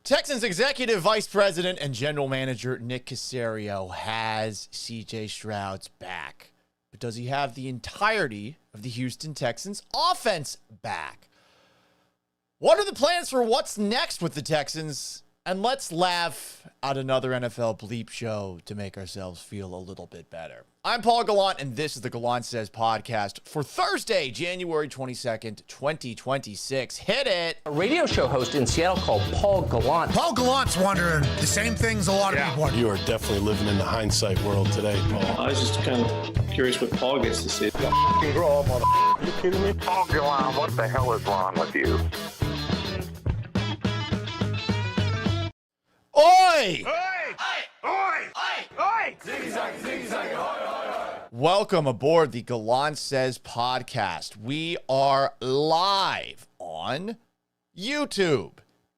Texans Executive Vice President and General Manager Nick Caserio has C.J. Stroud's back. But does he have the entirety of the Houston Texans offense back? What are the plans for what's next with the Texans? And let's laugh at another NFL bleep show to make ourselves feel a little bit better. I'm Paul Gallant, and this is the Gallant Says podcast for Thursday, January 22nd, 2026. Hit it! A radio show host in Seattle called Paul Gallant. Paul Gallant's wondering the same things a lot of people wonder. You are definitely living in the hindsight world today, Paul. I was just kind of curious what Paul gets to say. Grow up, mother. You kidding me? Paul Gallant, what the hell is wrong with you? Oi! Oi! Welcome aboard the Gallant Says podcast. We are live on YouTube,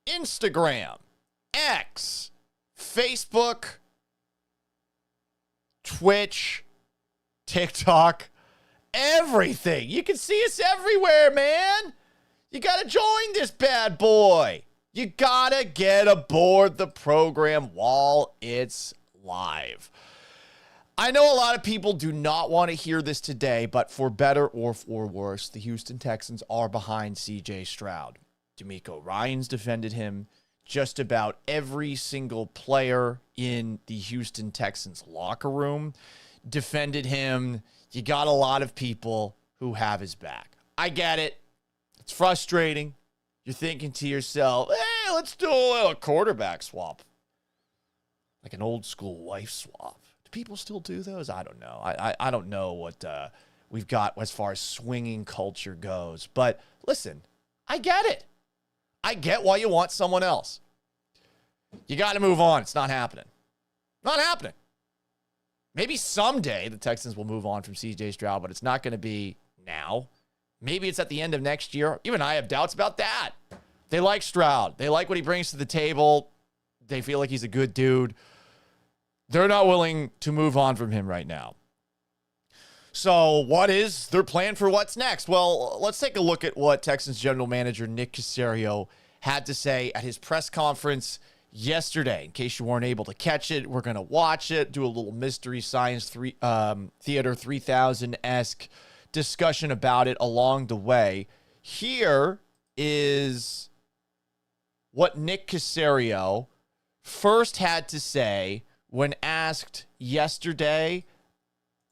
Instagram, X, Facebook, Twitch, TikTok, everything. You can see us everywhere, man. You got to join this bad boy. You gotta get aboard the program while it's live. I know a lot of people do not want to hear this today, but for better or for worse, the Houston Texans are behind C.J. Stroud. D'Amico Ryans defended him. Just about every single player in the Houston Texans locker room defended him. You got a lot of people who have his back. I get it. It's frustrating. You're thinking to yourself, hey, let's do a little quarterback swap. Like an old school wife swap. Do people still do those? I don't know. I don't know what we've got as far as swinging culture goes. But listen, I get it. I get why you want someone else. You got to move on. It's not happening. Not happening. Maybe someday the Texans will move on from C.J. Stroud, but it's not going to be now. Maybe it's at the end of next year. Even I have doubts about that. They like Stroud. They like what he brings to the table. They feel like he's a good dude. They're not willing to move on from him right now. So what is their plan for what's next? Well, let's take a look at what Texans General Manager Nick Caserio had to say at his press conference yesterday. In case you weren't able to catch it, we're going to watch it, do a little Mystery Science Theater 3000-esque discussion about it along the way. Here is what Nick Caserio first had to say when asked yesterday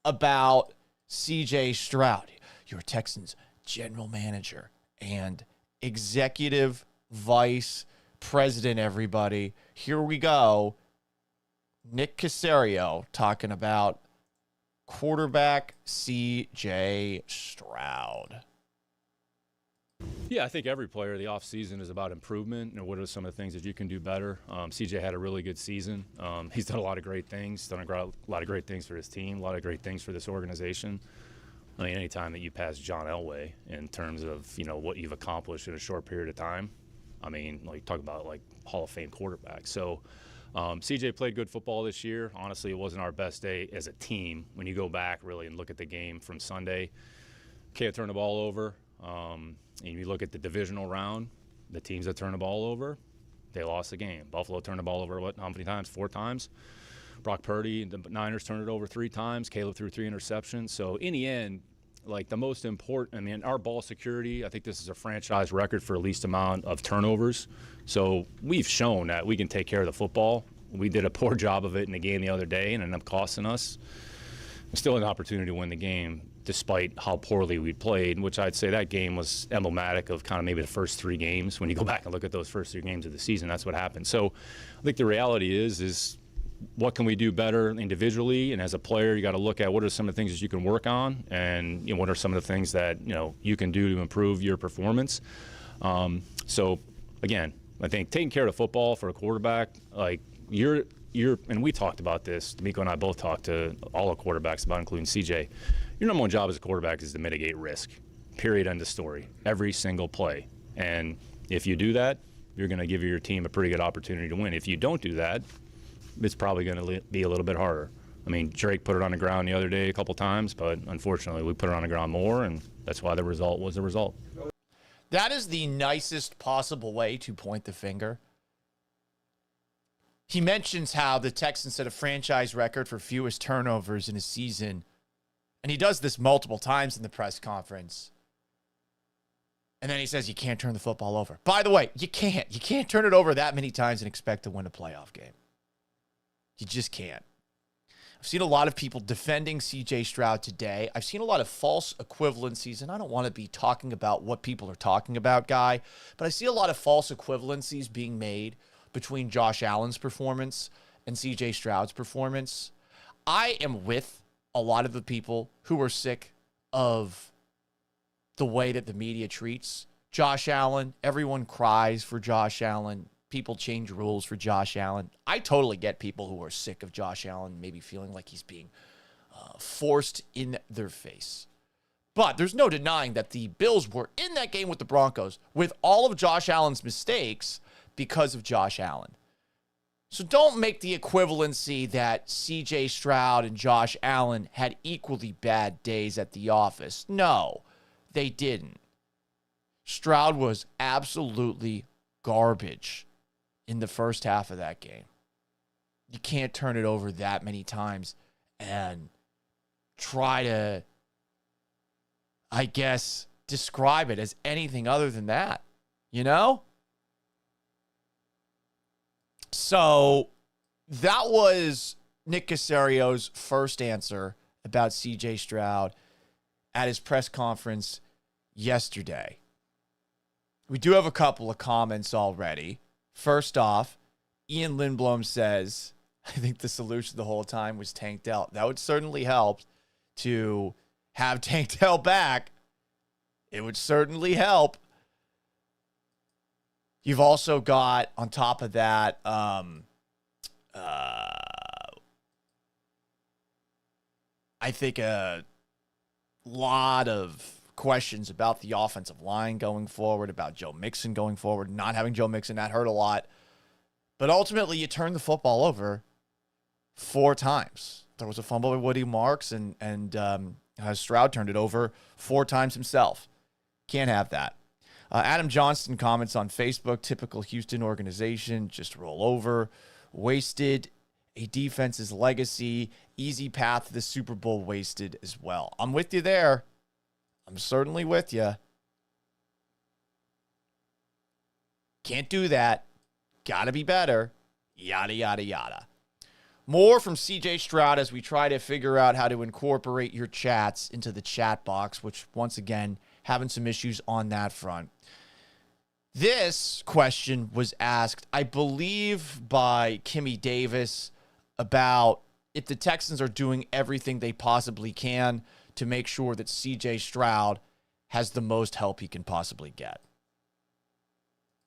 about C.J. Stroud. You're Texans general manager and executive vice president, everybody. Here we go. Nick Caserio talking about quarterback C.J. Stroud. Yeah, I think every player of the offseason is about improvement and what are some of the things that you can do better. CJ had a really good season. He's done a lot of great things, done a lot of great things for his team, a lot of great things for this organization. I mean, anytime that you pass John Elway in terms of, you know, what you've accomplished in a short period of time, I mean, like talk about like Hall of Fame quarterback. So CJ played good football this year. Honestly, it wasn't our best day as a team. When you go back really and look at the game from Sunday, can't turn the ball over. And you look at the divisional round, the teams that turn the ball over, they lost the game. Buffalo turned the ball over, how many times? 4 times. Brock Purdy, the Niners turned it over 3 times. Caleb threw 3 interceptions. So in the end, like the most important, I mean, our ball security, I think this is a franchise record for least amount of turnovers. So we've shown that we can take care of the football. We did a poor job of it in the game the other day and ended up costing us. Still an opportunity to win the game despite how poorly we played, which I'd say that game was emblematic of kind of maybe the first 3 games. When you go back and look at those first 3 games of the season, that's what happened. So I think the reality is what can we do better individually, and as a player you got to look at what are some of the things that you can work on, and you know, what are some of the things that you can do to improve your performance. So again, I think taking care of the football for a quarterback, like you're and we talked about this, D'Amico and I both talked to all the quarterbacks about, including CJ. Your number one job as a quarterback is to mitigate risk. Period, end of story. Every single play. And if you do that, you're going to give your team a pretty good opportunity to win. If you don't do that, it's probably going to be a little bit harder. I mean, Drake put it on the ground the other day a couple times, but unfortunately we put it on the ground more, and that's why the result was the result. That is the nicest possible way to point the finger. he mentions how the Texans set a franchise record for fewest turnovers in a season. And he does this multiple times in the press conference. And then he says you can't turn the football over. By the way, you can't. You can't turn it over that many times and expect to win a playoff game. You just can't. I've seen a lot of people defending C.J. Stroud today. I've seen a lot of false equivalencies, and I don't want to be talking about what people are talking about, Guy, but I see a lot of false equivalencies being made between Josh Allen's performance and C.J. Stroud's performance. I am with a lot of the people who are sick of the way that the media treats Josh Allen. Everyone cries for Josh Allen. People change rules for Josh Allen. I totally get people who are sick of Josh Allen maybe feeling like he's being forced in their face. But there's no denying that the Bills were in that game with the Broncos with all of Josh Allen's mistakes because of Josh Allen. So don't make the equivalency that C.J. Stroud and Josh Allen had equally bad days at the office. No, they didn't. Stroud was absolutely garbage in the first half of that game. You can't turn it over that many times and try to, I guess, describe it as anything other than that, you know? So that was Nick Caserio's first answer about C.J. Stroud at his press conference yesterday. We do have a couple of comments already. First off, Ian Lindblom says, I think the solution the whole time was Tank Dell. That would certainly help to have Tank Dell back. It would certainly help. You've also got, on top of that, I think a lot of questions about the offensive line going forward, about Joe Mixon going forward. Not having Joe Mixon, that hurt a lot. But ultimately, you turned the football over 4 times. There was a fumble by Woody Marks, and Stroud turned it over 4 times himself. Can't have that. Adam Johnston comments on Facebook, typical Houston organization, just roll over. Wasted a defense's legacy. Easy path to the Super Bowl wasted as well. I'm with you there. I'm certainly with you. Can't do that. Gotta be better. Yada, yada, yada. More from C.J. Stroud as we try to figure out how to incorporate your chats into the chat box, which, once again, having some issues on that front. This question was asked, I believe, by Kimmy Davis about if the Texans are doing everything they possibly can to make sure that C.J. Stroud has the most help he can possibly get.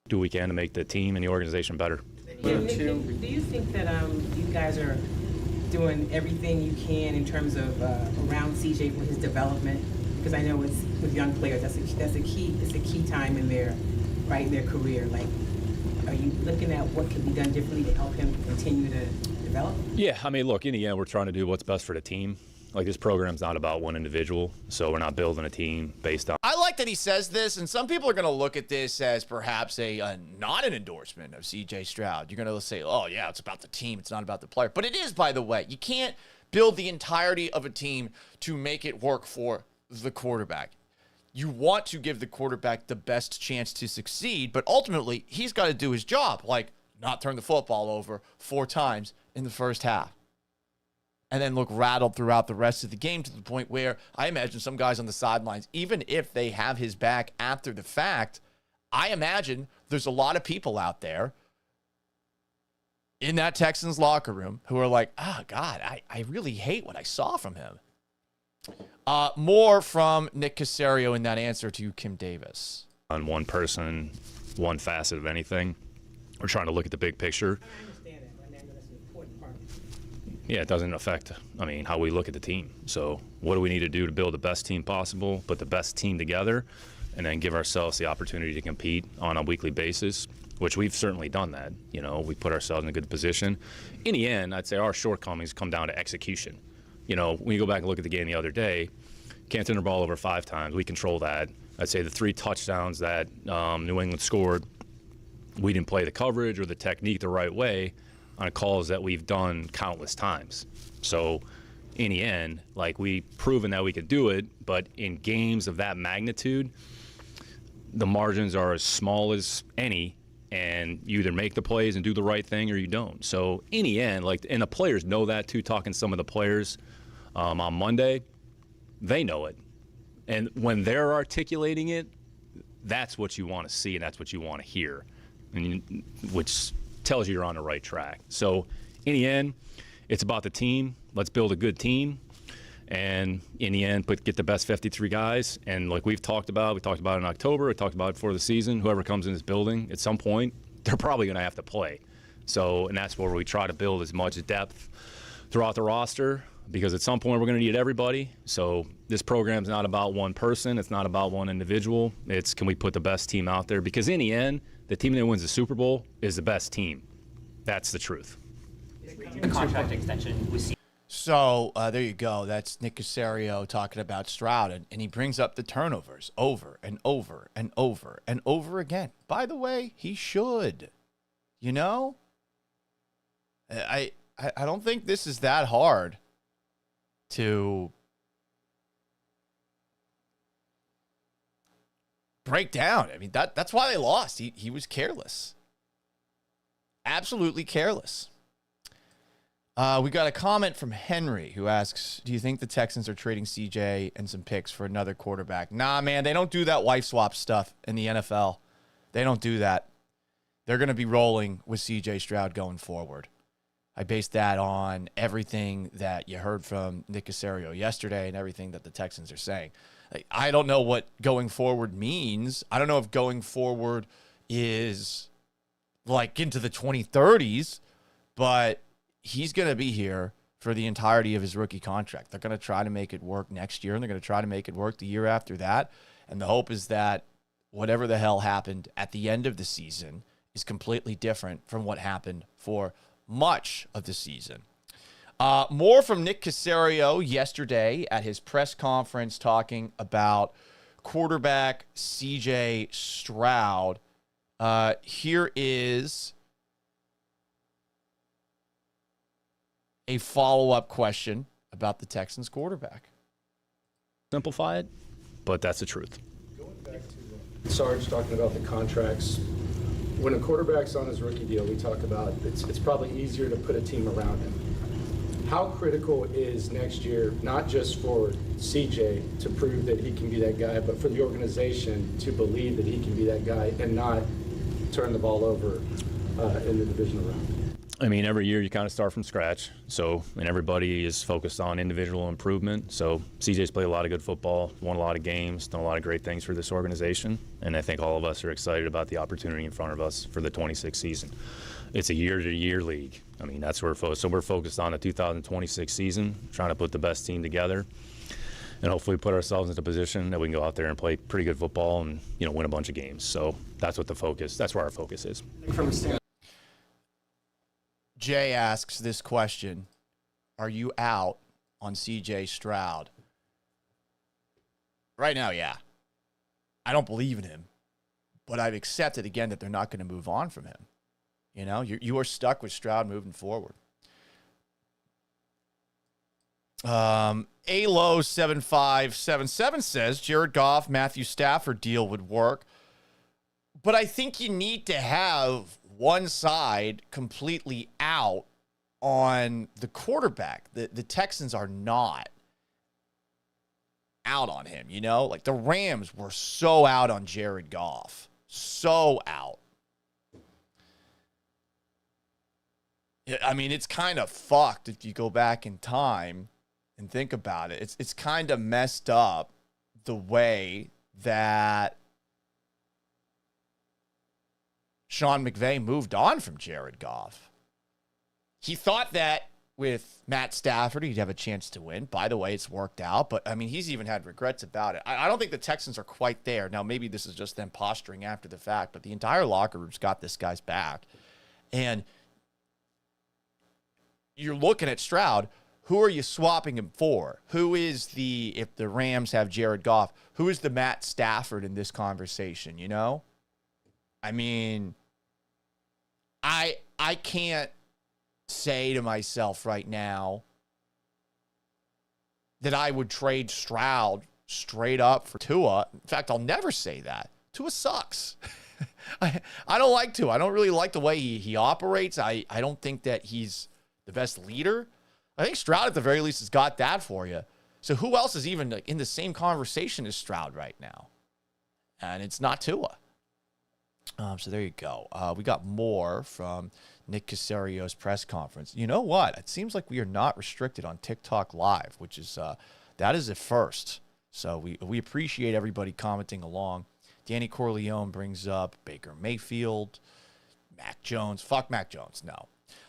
Do we can to make the team and the organization better. Yeah, Nick, do you think that you guys are doing everything you can in terms of around CJ for his development? Because I know it's with young players, that's a key time in their career. Like, are you looking at what can be done differently to help him continue to develop? Yeah, I mean, look, in the end, we're trying to do what's best for the team. Like, this program's not about one individual, so we're not building a team based on. I like that he says this, and some people are going to look at this as perhaps not an endorsement of C.J. Stroud. You're going to say, oh, yeah, it's about the team. It's not about the player. But it is, by the way. You can't build the entirety of a team to make it work for the quarterback. You want to give the quarterback the best chance to succeed, but ultimately, he's got to do his job, like not turn the football over 4 times in the first half. And then look rattled throughout the rest of the game to the point where I imagine some guys on the sidelines, even if they have his back after the fact, I imagine there's a lot of people out there in that Texans locker room who are like, oh, God, I really hate what I saw from him. More from Nick Caserio in that answer to Kim Davis. On one person, one facet of anything. We're trying to look at the big picture. Yeah, it doesn't affect, how we look at the team. So what do we need to do to build the best team possible, put the best team together, and then give ourselves the opportunity to compete on a weekly basis, which we've certainly done that. We put ourselves in a good position. In the end, I'd say our shortcomings come down to execution. When you go back and look at the game the other day, can't turn the ball over 5 times. We control that. I'd say the 3 touchdowns that New England scored, we didn't play the coverage or the technique the right way. on calls that we've done countless times. So in the end, like, we've proven that we could do it, but in games of that magnitude, the margins are as small as any, and you either make the plays and do the right thing or you don't. So in the end, like, and the players know that too, talking to some of the players on Monday, they know it. And when they're articulating it, that's what you want to see and that's what you want to hear, and which tells you you're on the right track. So in the end, it's about the team. Let's build a good team. And in the end, get the best 53 guys. And like we talked about it in October, we talked about it before the season, whoever comes in this building, at some point, they're probably going to have to play. So, and that's where we try to build as much depth throughout the roster, because at some point we're going to need everybody. So this program's not about one person. It's not about one individual. It's, can we put the best team out there? Because in the end, the team that wins the Super Bowl is the best team. That's the truth. The contract extension with So there you go. That's Nick Caserio talking about Stroud, and he brings up the turnovers over and over and over and over again. By the way, he should. You know, I don't think this is that hard to break down. I mean, that's why they lost. He was careless. Absolutely careless. We got a comment from Henry who asks, do you think the Texans are trading CJ and some picks for another quarterback? Nah, man, they don't do that wife swap stuff in the NFL. They don't do that. They're going to be rolling with CJ Stroud going forward. I based that on everything that you heard from Nick Caserio yesterday and everything that the Texans are saying. I don't know what going forward means. I don't know if going forward is like into the 2030s, but he's going to be here for the entirety of his rookie contract. They're going to try to make it work next year, and they're going to try to make it work the year after that. And the hope is that whatever the hell happened at the end of the season is completely different from what happened for much of the season. More from Nick Caserio yesterday at his press conference talking about quarterback CJ Stroud. Here is a follow-up question about the Texans quarterback. Simplify it, but that's the truth. Going back to Sarge talking about the contracts, when a quarterback's on his rookie deal, we talk about it's probably easier to put a team around him. How critical is next year, not just for CJ to prove that he can be that guy, but for the organization to believe that he can be that guy and not turn the ball over in the divisional round? I mean, every year you kind of start from scratch. So, and everybody is focused on individual improvement. So CJ's played a lot of good football, won a lot of games, done a lot of great things for this organization. And I think all of us are excited about the opportunity in front of us for the 26th season. It's a year-to-year league. I mean, that's where we're focused. So we're focused on the 2026 season, trying to put the best team together, and hopefully put ourselves into a position that we can go out there and play pretty good football and, you know, win a bunch of games. So that's what that's where our focus is. Jay asks this question: are you out on CJ Stroud? Right now, yeah. I don't believe in him, but I've accepted again that they're not going to move on from him. You know, you are stuck with Stroud moving forward. ALO7577 says Jared Goff, Matthew Stafford deal would work, but I think you need to have one side completely out on the quarterback. The Texans are not out on him, you know? Like, the Rams were so out on Jared Goff. So out. I mean, it's kind of fucked if you go back in time and think about it. It's kind of messed up the way that Sean McVay moved on from Jared Goff. He thought that with Matt Stafford, he'd have a chance to win. By the way, it's worked out, but I mean, he's even had regrets about it. I don't think the Texans are quite there. Now, maybe this is just them posturing after the fact, but the entire locker room's got this guy's back. And you're looking at Stroud. Who are you swapping him for? Who is if the Rams have Jared Goff, who is the Matt Stafford in this conversation, you know? I mean, I can't say to myself right now that I would trade Stroud straight up for Tua. In fact, I'll never say that. Tua sucks. I don't like Tua. I don't really like the way he operates. I don't think that he's the best leader. I think Stroud at the very least has got that for you. So who else is even in the same conversation as Stroud right now? And it's not Tua. So there you go. We got more from Nick Caserio's press conference. You know what? It seems like we are not restricted on TikTok Live, which is that is a first. So we appreciate everybody commenting along. Danny Corleone brings up Baker Mayfield, Mac Jones. Fuck Mac Jones. No.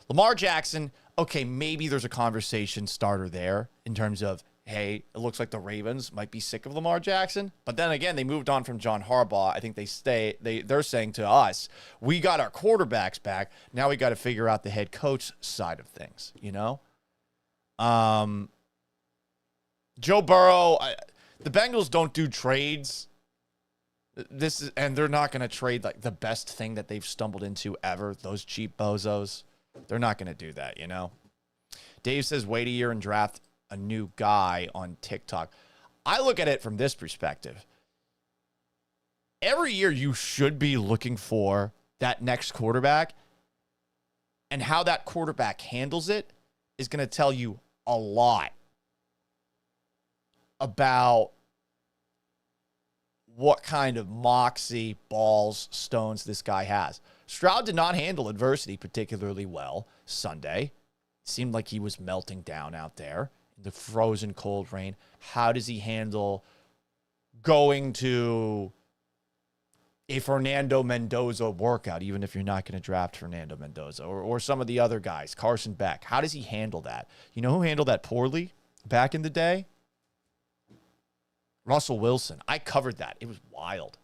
Lamar Jackson. Okay, maybe there's a conversation starter there in terms of, hey, it looks like the Ravens might be sick of Lamar Jackson. But then again, they moved on from John Harbaugh. I think they're saying to us, we got our quarterbacks back. Now we got to figure out the head coach side of things, you know? Joe Burrow, the Bengals don't do trades. And they're not going to trade like the best thing that they've stumbled into ever. Those cheap bozos. They're not going to do that, you know? Dave says, wait a year and draft a new guy on TikTok. I look at it from this perspective. Every year you should be looking for that next quarterback, and how that quarterback handles it is going to tell you a lot about what kind of moxie, balls, stones this guy has. Stroud did not handle adversity particularly well Sunday. Seemed like he was melting down out there in the frozen cold rain. How does he handle going to a Fernando Mendoza workout, even if you're not going to draft Fernando Mendoza or some of the other guys, Carson Beck? How does he handle that? You know who handled that poorly back in the day? Russell Wilson. I covered that. It was wild.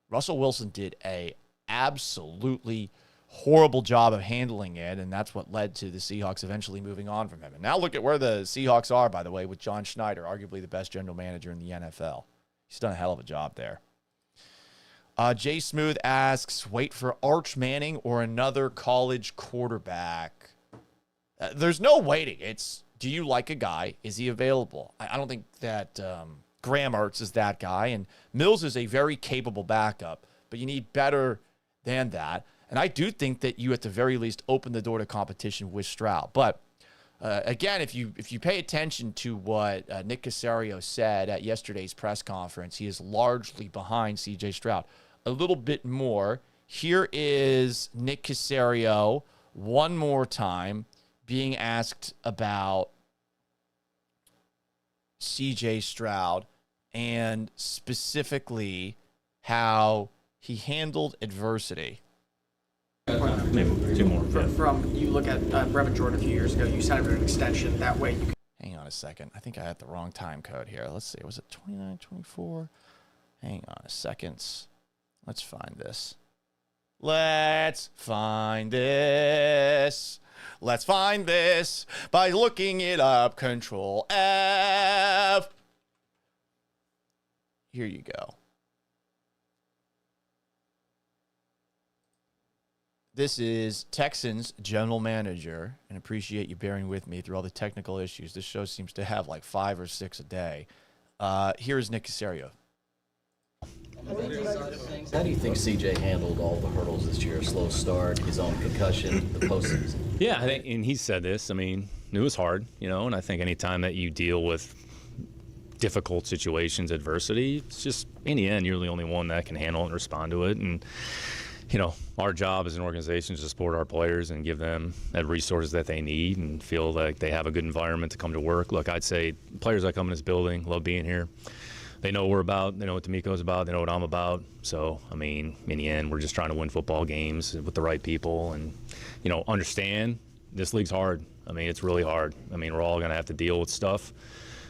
Russell Wilson did a absolutely horrible job of handling it, and that's what led to the Seahawks eventually moving on from him. And now look at where the Seahawks are, by the way, with John Schneider, arguably the best general manager in the NFL. He's done a hell of a job there. Jay Smooth asks, wait for Arch Manning or another college quarterback. There's no waiting. It's, do you like a guy? Is he available? I don't think that Graham Mertz is that guy, and Mills is a very capable backup, but you need better than that. And I do think that you, at the very least, open the door to competition with Stroud. But again, if you pay attention to what Nick Caserio said at yesterday's press conference, he is largely behind C.J. Stroud. A little bit more. Here is Nick Caserio one more time being asked about C.J. Stroud and specifically how he handled adversity. Maybe two more. From you look at Brevin Jordan a few years ago, you signed him an extension. That way you can. Hang on a second. I think I had the wrong time code here. Let's see. Was it 29, 24? Hang on a second. Let's find this. Let's find this. Let's find this by looking it up. Control F. Here you go. This is Texans general manager, and appreciate you bearing with me through all the technical issues. This show seems to have like 5 or 6 a day. Here's Nick Caserio. How do you think CJ handled all the hurdles this year? Slow start, his own concussion, the postseason. Yeah, I think, and he said this. I mean, it was hard, you know, and I think anytime that you deal with difficult situations, adversity, it's just, in the end, you're the only one that can handle it and respond to it. And you know, our job as an organization is to support our players and give them the resources that they need and feel like they have a good environment to come to work. Look, I'd say players that come in this building love being here. They know what we're about. They know what D'Amico's about. They know what I'm about. So, I mean, in the end, we're just trying to win football games with the right people and, you know, understand this league's hard. I mean, it's really hard. I mean, we're all going to have to deal with stuff.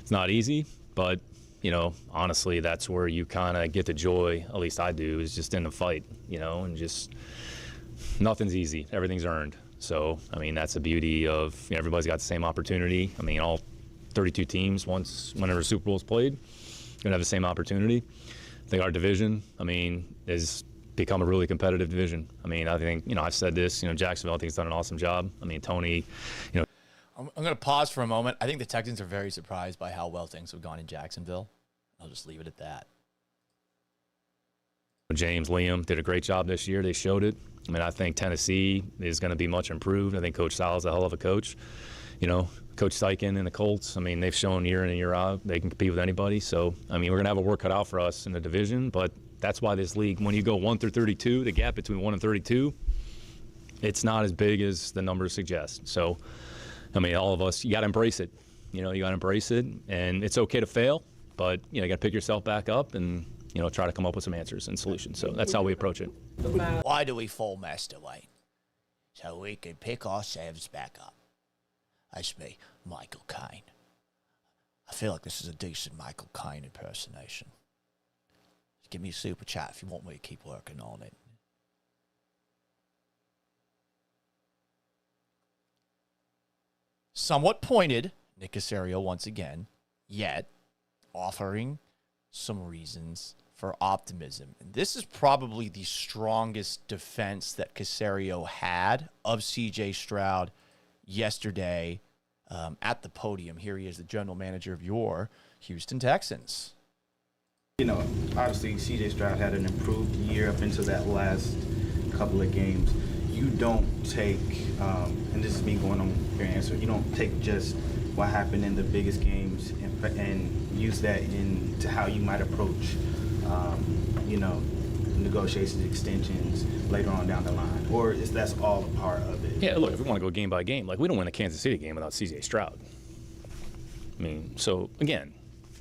It's not easy, but you know, honestly, that's where you kind of get the joy, at least I do, is just in the fight, you know, and just nothing's easy. Everything's earned. So, I mean, that's the beauty of, you know, everybody's got the same opportunity. I mean, all 32 teams, whenever Super Bowl's played, going to have the same opportunity. I think our division, I mean, is become a really competitive division. I mean, I think, I've said this, Jacksonville, I think, has done an awesome job. I mean, Tony, I'm going to pause for a moment. I think the Texans are very surprised by how well things have gone in Jacksonville. I'll just leave it at that. James, Liam did a great job this year. They showed it. I mean, I think Tennessee is going to be much improved. I think Coach Sal's a hell of a coach. Coach Steichen and the Colts, I mean, they've shown year in and year out they can compete with anybody. So, I mean, we're going to have a work cut out for us in the division, but that's why this league, when you go 1 through 32, the gap between 1 and 32, it's not as big as the numbers suggest. So, I mean, all of us, you got to embrace it. You got to embrace it, and it's okay to fail, but, you got to pick yourself back up and, try to come up with some answers and solutions. So that's how we approach it. Why do we fold Master Wayne? So we can pick ourselves back up. That's me, Michael Caine. I feel like this is a decent Michael Caine impersonation. Just give me a super chat if you want me to keep working on it. Somewhat pointed, Nick Caserio once again, yet offering some reasons for optimism. And this is probably the strongest defense that Caserio had of C.J. Stroud yesterday at the podium. Here he is, the general manager of your Houston Texans. Obviously C.J. Stroud had an improved year up into that last couple of games. You don't take, and this is me going on your answer, you don't take just what happened in the biggest games and use that into how you might approach, negotiations, extensions later on down the line, or is that's all a part of it? Yeah, look, if we want to go game by game, like, we don't win a Kansas City game without C.J. Stroud. I mean, so again,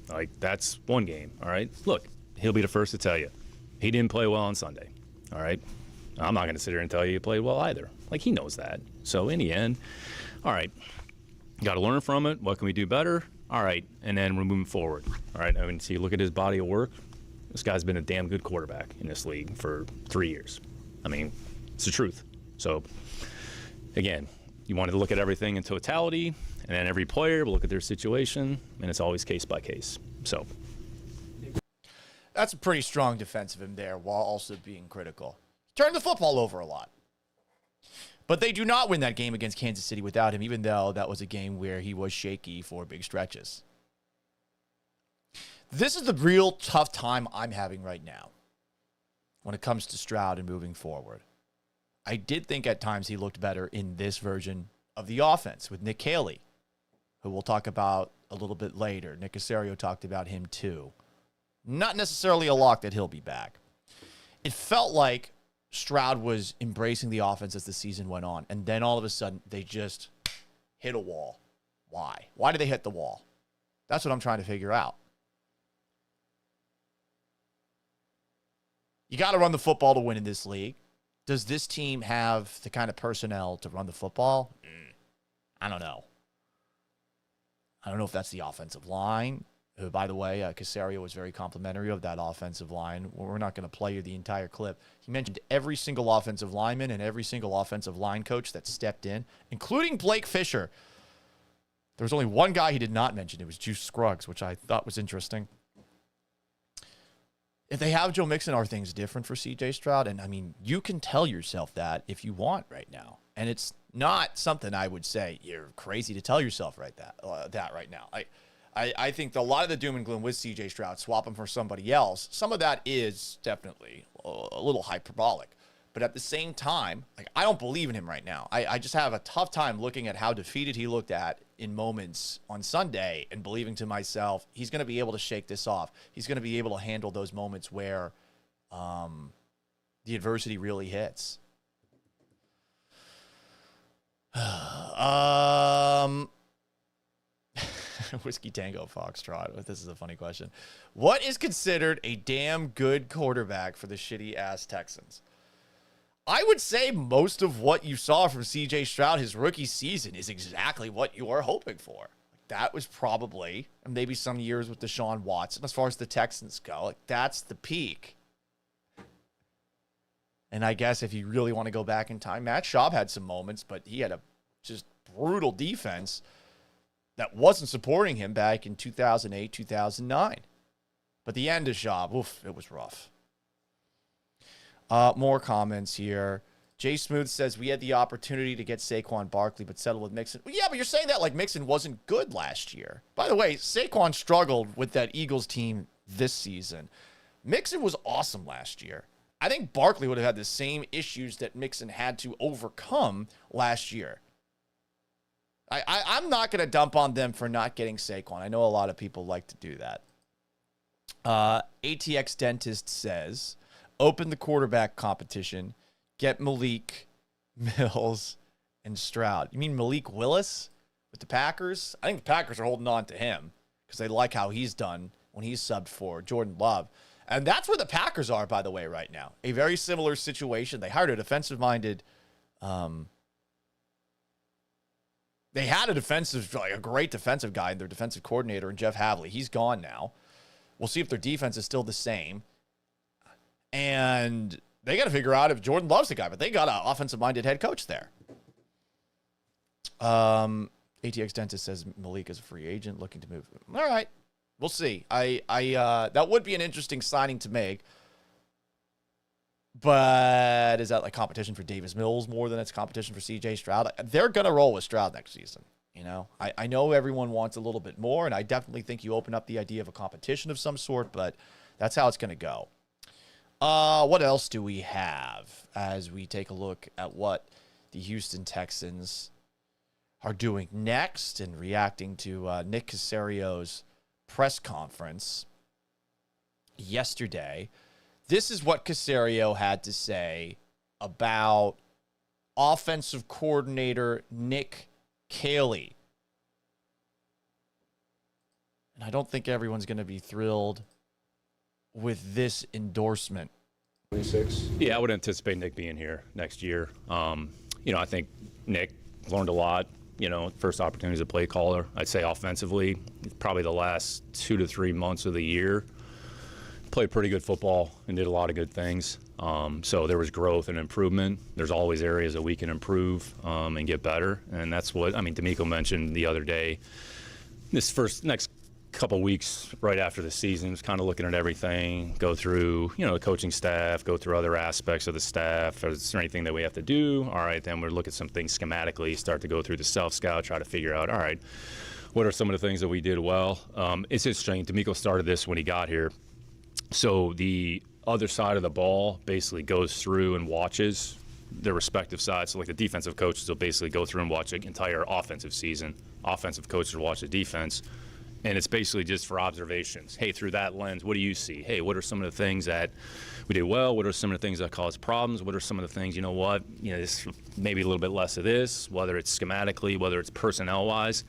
like, that's one game, all right? Look, he'll be the first to tell you he didn't play well on Sunday, all right? I'm not going to sit here and tell you he played well either. Like, he knows that. So in the end, all right, got to learn from it. What can we do better? All right, and then we're moving forward. All right, I mean, so you look at his body of work. This guy's been a damn good quarterback in this league for 3 years. I mean, it's the truth. So, again, you wanted to look at everything in totality, and then every player will look at their situation, and it's always case by case. So, that's a pretty strong defense of him there, while also being critical. Turned the football over a lot. But they do not win that game against Kansas City without him, even though that was a game where he was shaky for big stretches. This is the real tough time I'm having right now when it comes to Stroud and moving forward. I did think at times he looked better in this version of the offense with Nick Caserio, who we'll talk about a little bit later. Nick Caserio talked about him too. Not necessarily a lock that he'll be back. It felt like Stroud was embracing the offense as the season went on, and then all of a sudden they just hit a wall. Why? Why did they hit the wall? That's what I'm trying to figure out. You got to run the football to win in this league. Does this team have the kind of personnel to run the football? I don't know. I don't know if that's the offensive line. By the way, Caserio was very complimentary of that offensive line. We're not going to play you the entire clip. He mentioned every single offensive lineman and every single offensive line coach that stepped in, including Blake Fisher. There was only one guy he did not mention. It was Juice Scruggs, which I thought was interesting. If they have Joe Mixon, are things different for C.J. Stroud? And, I mean, you can tell yourself that if you want right now. And it's not something I would say you're crazy to tell yourself that right now. I think a lot of the doom and gloom with C.J. Stroud, swap him for somebody else, some of that is definitely a little hyperbolic. But at the same time, like, I don't believe in him right now. I just have a tough time looking at how defeated he looked at in moments on Sunday and believing to myself, he's going to be able to shake this off. He's going to be able to handle those moments where the adversity really hits. Whiskey Tango Foxtrot. This is a funny question. What is considered a damn good quarterback for the shitty-ass Texans? I would say most of what you saw from C.J. Stroud his rookie season is exactly what you are hoping for. That was probably, maybe some years with Deshaun Watson, as far as the Texans go, like, that's the peak. And I guess if you really want to go back in time, Matt Schaub had some moments, but he had a just brutal defense that wasn't supporting him back in 2008, 2009. But the end of Schaub, oof, it was rough. More comments here. Jay Smooth says, we had the opportunity to get Saquon Barkley, but settled with Mixon. Well, yeah, but you're saying that like Mixon wasn't good last year. By the way, Saquon struggled with that Eagles team this season. Mixon was awesome last year. I think Barkley would have had the same issues that Mixon had to overcome last year. I'm not going to dump on them for not getting Saquon. I know a lot of people like to do that. ATX Dentist says, open the quarterback competition. Get Malik, Mills, and Stroud. You mean Malik Willis with the Packers? I think the Packers are holding on to him because they like how he's done when he's subbed for Jordan Love. And that's where the Packers are, by the way, right now. A very similar situation. They hired a defensive-minded... they had a great defensive guy, their defensive coordinator, and Jeff Havley. He's gone now. We'll see if their defense is still the same. And... they got to figure out if Jordan Love's the guy, but they got an offensive-minded head coach there. ATX Dentist says Malik is a free agent looking to move. All right, we'll see. That would be an interesting signing to make. But is that like competition for Davis Mills more than it's competition for CJ Stroud? They're going to roll with Stroud next season. You know, I know everyone wants a little bit more, and I definitely think you open up the idea of a competition of some sort, but that's how it's going to go. What else do we have as we take a look at what the Houston Texans are doing next and reacting to Nick Caserio's press conference yesterday? This is what Caserio had to say about offensive coordinator Nick Caserio. And I don't think everyone's going to be thrilled with this endorsement. 26. Yeah, I would anticipate Nick being here next year. I think Nick learned a lot. First opportunity as a play caller. I'd say offensively, probably the last 2 to 3 months of the year, played pretty good football and did a lot of good things. So there was growth and improvement. There's always areas that we can improve and get better. And that's what, D'Amico mentioned the other day. Next couple weeks right after the season, was kind of looking at everything, go through, the coaching staff, go through other aspects of the staff. Is there anything that we have to do? All right, then we'll look at some things schematically, start to go through the self-scout, try to figure out, all right, what are some of the things that we did well? It's interesting. D'Amico started this when he got here. So the other side of the ball basically goes through and watches their respective sides. So like the defensive coaches will basically go through and watch the entire offensive season. Offensive coaches will watch the defense. And it's basically just for observations. Hey, through that lens, what do you see? Hey, what are some of the things that we did well? What are some of the things that caused problems? What are some of the things, this maybe a little bit less of this, whether it's schematically, whether it's personnel-wise.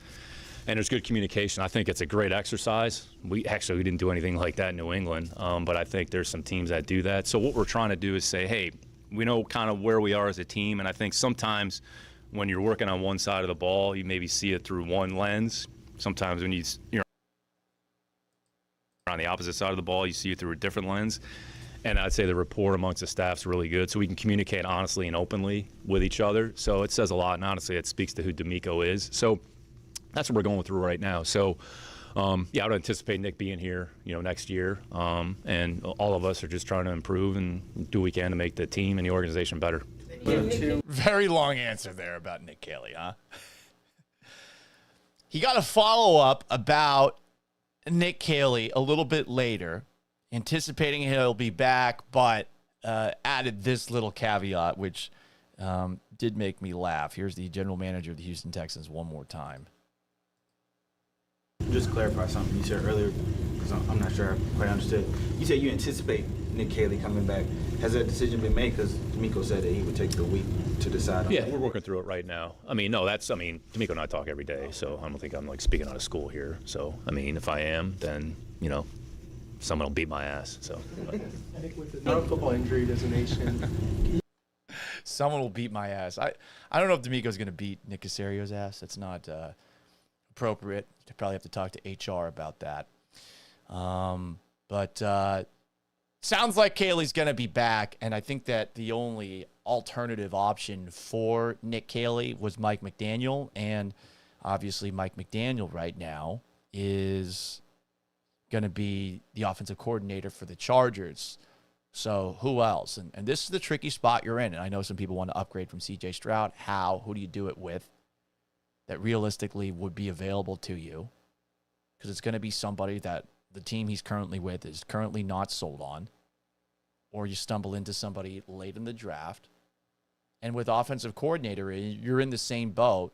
And there's good communication. I think it's a great exercise. We didn't do anything like that in New England, but I think there's some teams that do that. So what we're trying to do is say, hey, we know kind of where we are as a team, and I think sometimes when you're working on one side of the ball, you maybe see it through one lens. Sometimes when you're on the opposite side of the ball, you see it through a different lens. And I'd say the rapport amongst the staff is really good, so we can communicate honestly and openly with each other. So it says a lot, and honestly, it speaks to who D'Amico is. So that's what we're going through right now. So, I would anticipate Nick being here, next year. And all of us are just trying to improve and do what we can to make the team and the organization better. Very long answer there about Nick Caserio, huh? He got a follow-up about Nick Caserio a little bit later, anticipating he'll be back, but added this little caveat, which did make me laugh. Here's the general manager of the Houston Texans one more time. Just clarify something you said earlier, because I'm not sure I quite understood. You said you anticipate Nick Caserio coming back. Has that decision been made? Because D'Amico said that he would take the week to decide on that. We're working through it right now. D'Amico and I talk every day, so I don't think I'm speaking out of school here. So, if I am, then, someone will beat my ass. So, I think with the non-football injury designation, someone will beat my ass. I don't know if D'Amico's going to beat Nick Caserio's ass. That's not appropriate. You probably have to talk to HR about that. But sounds like Caselio's going to be back, and I think that the only alternative option for Nick Caselio was Mike McDaniel, and obviously Mike McDaniel right now is going to be the offensive coordinator for the Chargers. So who else? And this is the tricky spot you're in. And I know some people want to upgrade from CJ Stroud. How? Who do you do it with that realistically would be available to you? Because it's going to be somebody that the team he's currently with is currently not sold on. Or you stumble into somebody late in the draft. And with offensive coordinator, you're in the same boat.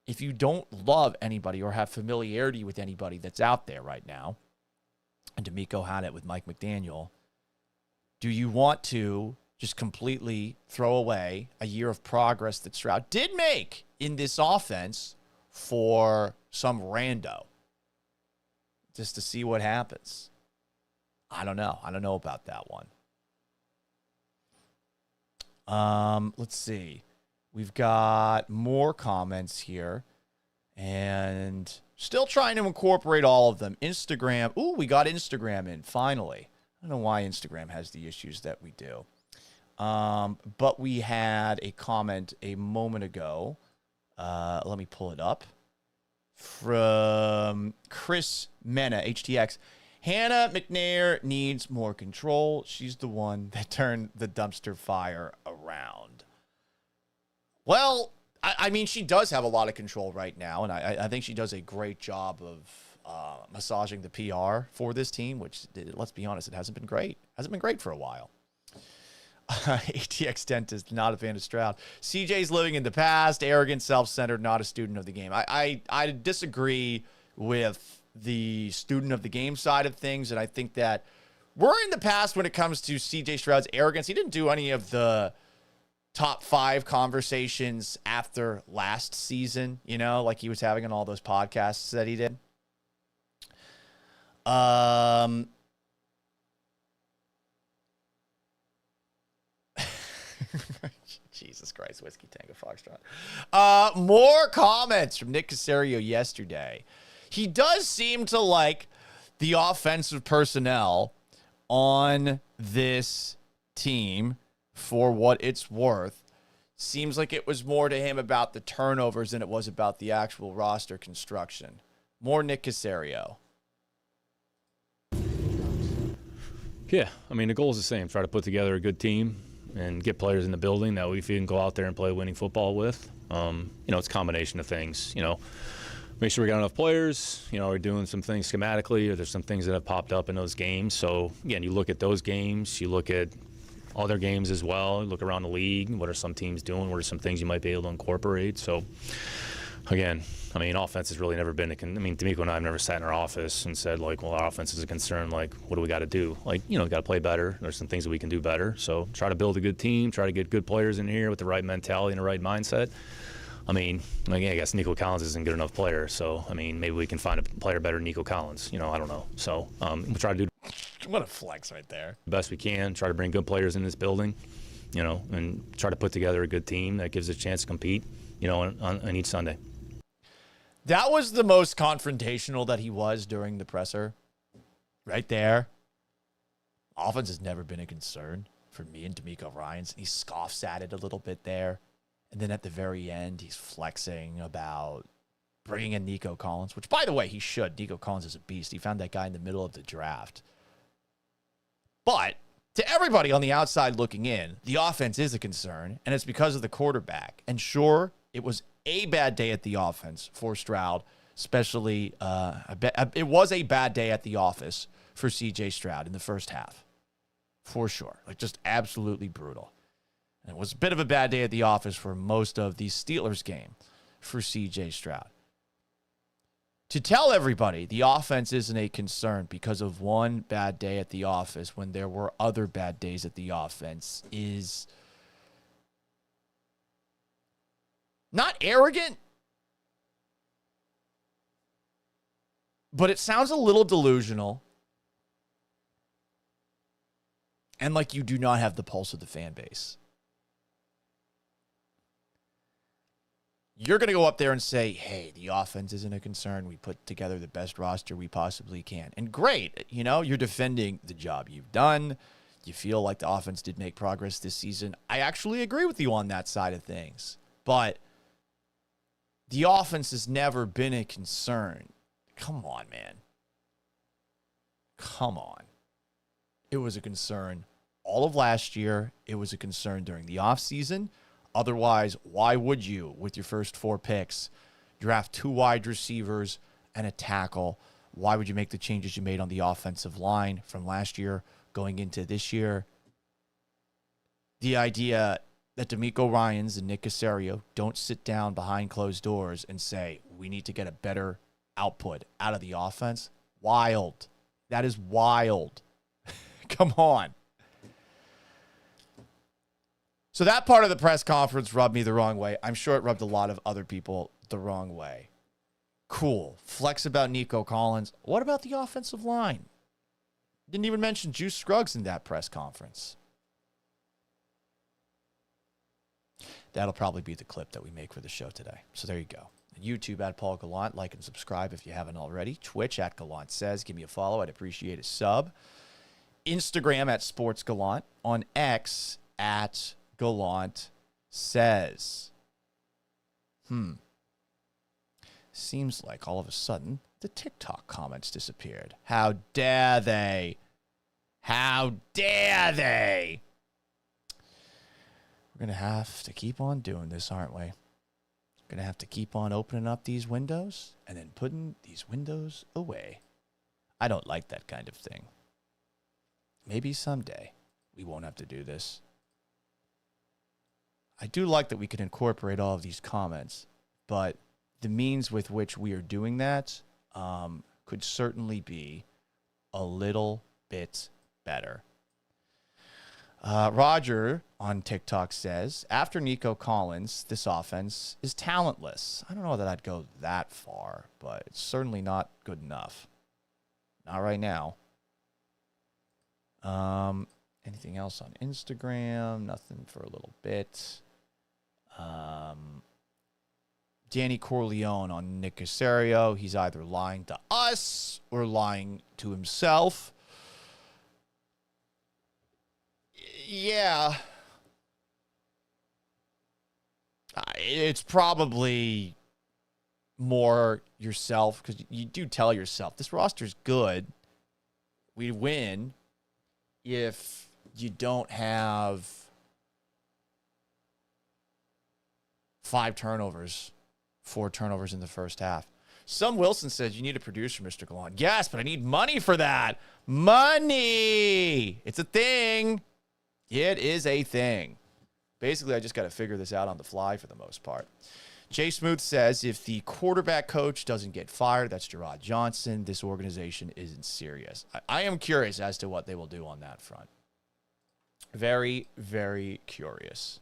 If you don't love anybody or have familiarity with anybody that's out there right now, and D'Amico had it with Mike McDaniel, do you want to just completely throw away a year of progress that Stroud did make in this offense for some rando just to see what happens? I don't know. I don't know about that one. Let's see. We've got more comments here and still trying to incorporate all of them. Instagram. Ooh, we got Instagram in finally. I don't know why Instagram has the issues that we do. But we had a comment a moment ago. Let me pull it up. From Chris Mena, HTX. Hannah McNair needs more control. She's the one that turned the dumpster fire around. Well, I mean, she does have a lot of control right now, and I think she does a great job of massaging the PR for this team, which, let's be honest, it hasn't been great. Hasn't been great for a while. ATX Dentist, not a fan of Stroud. CJ's living in the past, arrogant, self-centered, not a student of the game. I disagree with the student of the game side of things, and I think that we're in the past when it comes to CJ Stroud's arrogance. He didn't do any of the top 5 conversations after last season, you know, like he was having on all those podcasts that he did. Jesus Christ, Whiskey Tango Foxtrot. More comments from Nick Caserio yesterday. He does seem to like the offensive personnel on this team for what it's worth. Seems like it was more to him about the turnovers than it was about the actual roster construction. More Nick Caserio. Yeah, I mean, the goal is the same. Try to put together a good team and get players in the building that we can go out there and play winning football with. It's a combination of things, make sure we got enough players, we're doing some things schematically, or there's some things that have popped up in those games. So again, you look at those games, you look at other games as well, you look around the league, what are some teams doing, what are some things you might be able to incorporate. So again, I mean, offense has really never been D'Amico and I have never sat in our office and said, like, well, our offense is a concern. Like, what do we got to do? Like, got to play better. There's some things that we can do better. So try to build a good team, try to get good players in here with the right mentality and the right mindset. I mean, I guess Nico Collins isn't a good enough player. So, I mean, maybe we can find a player better than Nico Collins. I don't know. So we'll try to do what a flex right there. The best we can, try to bring good players in this building, and try to put together a good team that gives us a chance to compete, on each Sunday. That was the most confrontational that he was during the presser. Right there. Offense has never been a concern for me and D'Amico Ryans. He scoffs at it a little bit there. And then at the very end, he's flexing about bringing in Nico Collins, which, by the way, he should. Nico Collins is a beast. He found that guy in the middle of the draft. But to everybody on the outside looking in, the offense is a concern, and it's because of the quarterback. And sure, it was a bad day at the offense for Stroud, especially it was a bad day at the office for CJ Stroud in the first half, for sure. Like, just absolutely brutal. And it was a bit of a bad day at the office for most of the Steelers game for CJ Stroud. To tell everybody the offense isn't a concern because of one bad day at the office when there were other bad days at the offense is not arrogant, but it sounds a little delusional and like you do not have the pulse of the fan base. You're going to go up there and say, hey, the offense isn't a concern. We put together the best roster we possibly can. And great, you're defending the job you've done. You feel like the offense did make progress this season. I actually agree with you on that side of things. But the offense has never been a concern. Come on, man. Come on. It was a concern all of last year. It was a concern during the offseason. Otherwise, why would you, with your first 4 picks, draft 2 wide receivers and a tackle? Why would you make the changes you made on the offensive line from last year going into this year? The idea that DeMeco Ryans and Nick Caserio don't sit down behind closed doors and say, we need to get a better output out of the offense. Wild. That is wild. Come on. So that part of the press conference rubbed me the wrong way. I'm sure it rubbed a lot of other people the wrong way. Cool. Flex about Nico Collins. What about the offensive line? Didn't even mention Juice Scruggs in that press conference. That'll probably be the clip that we make for the show today. So there you go. YouTube at Paul Gallant. Like and subscribe if you haven't already. Twitch at Gallant Says. Give me a follow. I'd appreciate a sub. Instagram at Sports Gallant. On X at Gallant Says. Seems like all of a sudden the TikTok comments disappeared. How dare they? How dare they? We're going to have to keep on doing this, aren't we? Going to have to keep on opening up these windows and then putting these windows away. I don't like that kind of thing. Maybe someday we won't have to do this. I do like that we can incorporate all of these comments, but the means with which we are doing that could certainly be a little bit better. Roger on TikTok says, after Nico Collins, this offense is talentless. I don't know that I'd go that far, but it's certainly not good enough. Not right now. Anything else on Instagram? Nothing for a little bit. Danny Corleone on Nick Caserio. He's either lying to us or lying to himself. Yeah. It's probably more yourself because you do tell yourself this roster's good. We win if you don't have 5 turnovers, 4 turnovers in the first half. Some Wilson says you need a producer, Mr. Gallant. Yes, but I need money for that. Money! It's a thing. It is a thing. Basically, I just got to figure this out on the fly for the most part. Jay Smooth says, if the quarterback coach doesn't get fired, that's Gerard Johnson, this organization isn't serious. I am curious as to what they will do on that front. Very, very curious.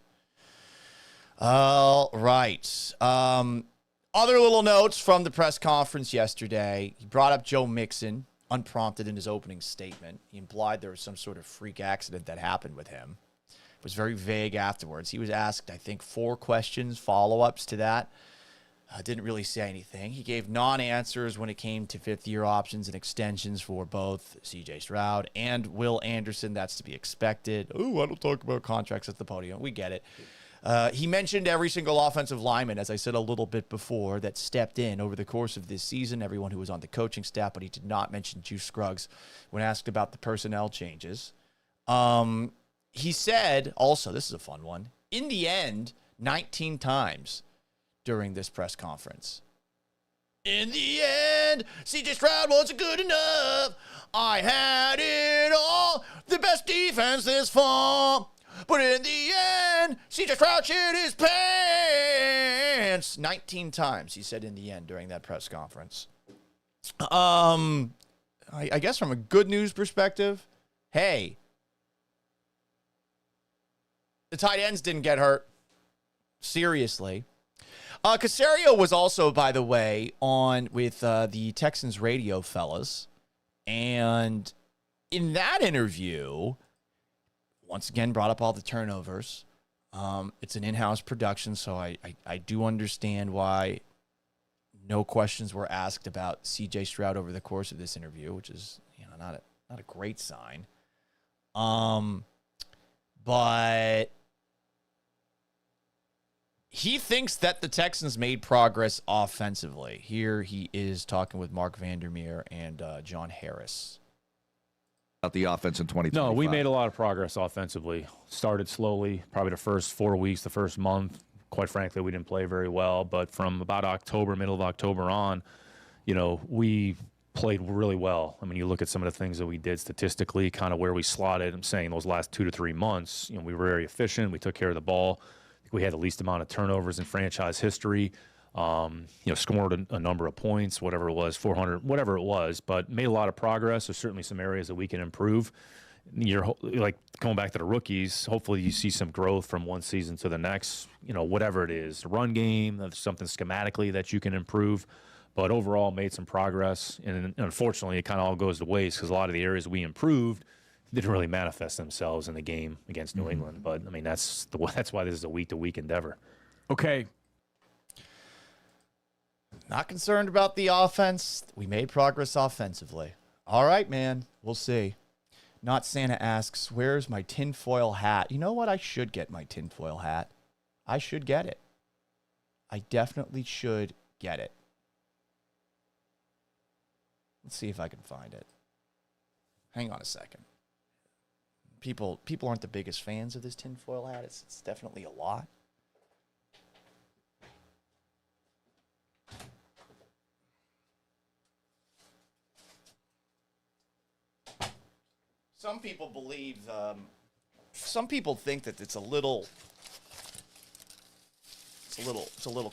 All right. Other little notes from the press conference yesterday. He brought up Joe Mixon, unprompted in his opening statement. He implied there was some sort of freak accident that happened with him. It was very vague afterwards. He was asked, I think, 4 questions, follow-ups to that. Didn't really say anything. He gave non-answers when it came to 5th-year options and extensions for both C.J. Stroud and Will Anderson. That's to be expected. Oh, I don't talk about contracts at the podium. We get it. He mentioned every single offensive lineman, as I said a little bit before, that stepped in over the course of this season, everyone who was on the coaching staff, but he did not mention Juice Scruggs when asked about the personnel changes. He said, also, this is a fun one, in the end, 19 times during this press conference. In the end, C.J. Stroud wasn't good enough. I had it all. The best defense this fall. But in the end, C.J. Stroud shit his pants. 19 times, he said in the end during that press conference. I guess from a good news perspective, hey, the tight ends didn't get hurt. Seriously. Caserio was also, by the way, on with the Texans radio fellas. And in that interview, once again, brought up all the turnovers. It's an in-house production, so I do understand why no questions were asked about C.J. Stroud over the course of this interview, which is not a great sign. But he thinks that the Texans made progress offensively. Here he is talking with Mark Vandermeer and John Harris. about the offense in 2025? No, we made a lot of progress offensively. Started slowly, probably the first 4 weeks, the first month. Quite frankly, we didn't play very well. But from about October, middle of October on, we played really well. I mean, you look at some of the things that we did statistically, kind of where we slotted. I'm saying those last 2 to 3 months, we were very efficient. We took care of the ball. I think we had the least amount of turnovers in franchise history. Scored a number of points, whatever it was, 400, whatever it was, but made a lot of progress. There's certainly some areas that we can improve. You're like going back to the rookies. Hopefully you see some growth from one season to the next, whatever it is, the run game, there's something schematically that you can improve, but overall made some progress. And unfortunately it kind of all goes to waste because a lot of the areas we improved didn't really manifest themselves in the game against New England. But I mean, that's why this is a week to week endeavor. Okay. Not concerned about the offense. We made progress offensively. All right, man. We'll see. Not Santa asks, where's my tinfoil hat? You know what? I should get my tinfoil hat. I should get it. I definitely should get it. Let's see if I can find it. Hang on a second. People aren't the biggest fans of this tinfoil hat. It's definitely a lot. Some people believe, some people think that it's a little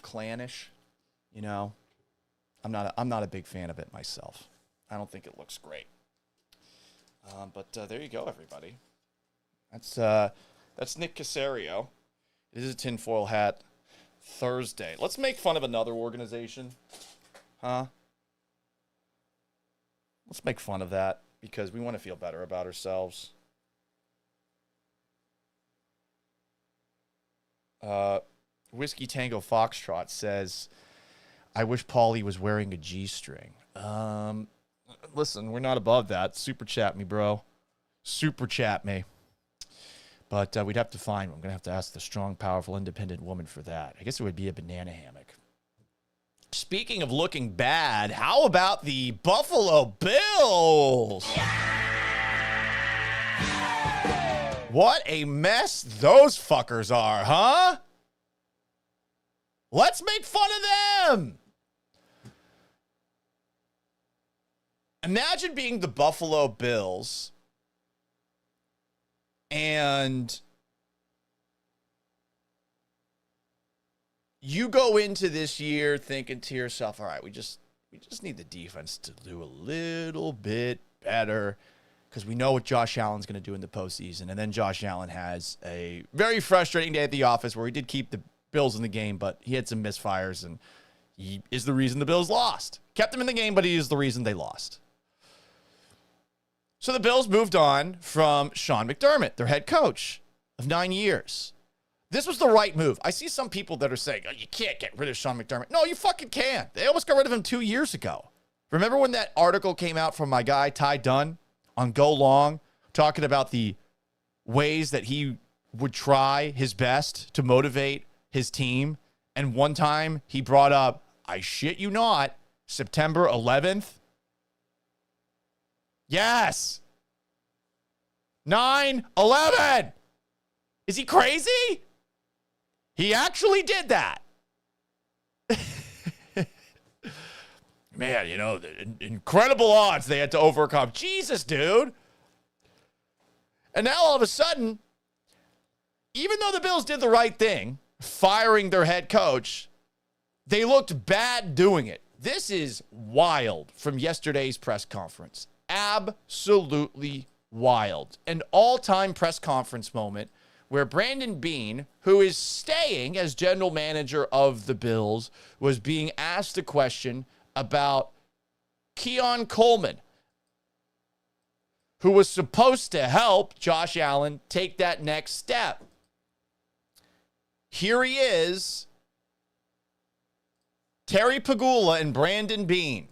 clannish, I'm not a big fan of it myself. I don't think it looks great. But there you go, everybody. That's Nick Caserio. It is a tinfoil hat Thursday. Let's make fun of another organization, huh? Let's make fun of that. Because we want to feel better about ourselves. Whiskey Tango Foxtrot says, I wish Paulie was wearing a G-string. Listen, we're not above that. Super chat me, bro. Super chat me. But we'd have to find one. I'm going to have to ask the strong, powerful, independent woman for that. I guess it would be a banana hammock. Speaking of looking bad, how about the Buffalo Bills? What a mess those fuckers are, huh? Let's make fun of them. Imagine being the Buffalo Bills and you go into this year thinking to yourself, all right, we just need the defense to do a little bit better because we know what Josh Allen's going to do in the postseason. And then Josh Allen has a very frustrating day at the office where he did keep the Bills in the game, but he had some misfires, and he is the reason the Bills lost. Kept them in the game, but he is the reason they lost. So the Bills moved on from Sean McDermott, their head coach of 9 years. This was the right move. I see some people that are saying, oh, you can't get rid of Sean McDermott. No, you fucking can. They almost got rid of him 2 years ago. Remember when that article came out from my guy, Ty Dunn, on Go Long, talking about the ways that he would try his best to motivate his team? And one time he brought up, I shit you not, September 11th. Yes. 9/11. Is he crazy? He actually did that. Man, the incredible odds they had to overcome. Jesus, dude. And now all of a sudden, even though the Bills did the right thing, firing their head coach, they looked bad doing it. This is wild from yesterday's press conference. Absolutely wild. An all-time press conference moment where Brandon Beane, who is staying as general manager of the Bills, was being asked a question about Keon Coleman, who was supposed to help Josh Allen take that next step. Here he is, Terry Pagula and Brandon Beane.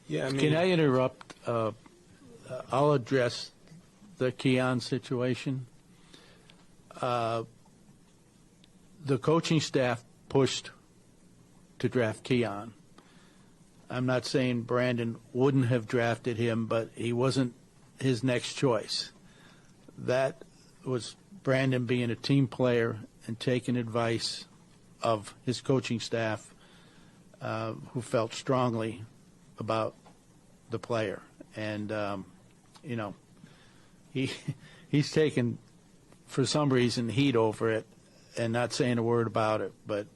Yeah, Can I interrupt? I'll address the Keon situation. The coaching staff pushed to draft Keon. I'm not saying Brandon wouldn't have drafted him, but he wasn't his next choice. That was Brandon being a team player and taking advice of his coaching staff, who felt strongly about the player. And, you know, he's taken, for some reason, heat over it and not saying a word about it. But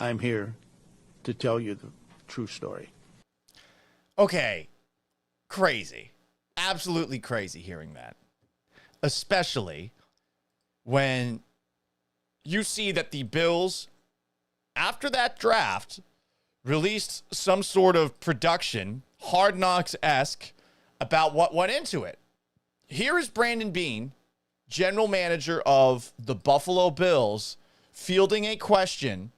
I'm here to tell you the true story. Okay. Crazy. Absolutely crazy hearing that. Especially when you see that the Bills, after that draft, released some sort of production, Hard Knocks-esque, about what went into it. Here is Brandon Beane, general manager of the Buffalo Bills, fielding a question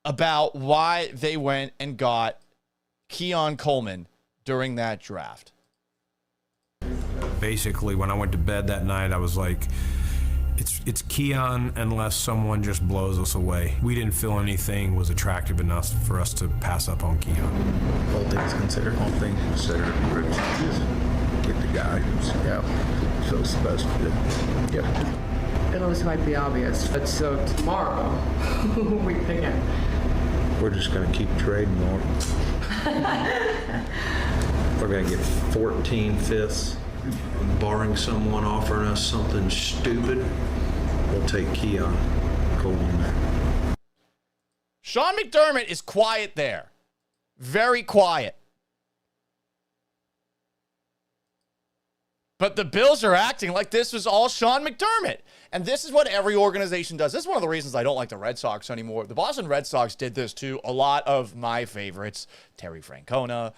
about why they went and got Keon Coleman during that draft. Basically, when I went to bed that night, I was like, it's Keon unless someone just blows us away. We didn't feel anything was attractive enough for us to pass up on Keon. All things considered. All things considered. Just get the guy who's so special. Yep. It always might be obvious, but so tomorrow, who are we picking? We're just going to keep trading more. We're going to get 14 fifths. Barring someone offering us something stupid, we'll take Keon Coleman there. Sean McDermott is quiet there. Very quiet. But the Bills are acting like this was all Sean McDermott. And this is what every organization does. This is one of the reasons I don't like the Red Sox anymore. The Boston Red Sox did this to a lot of my favorites. Terry Francona,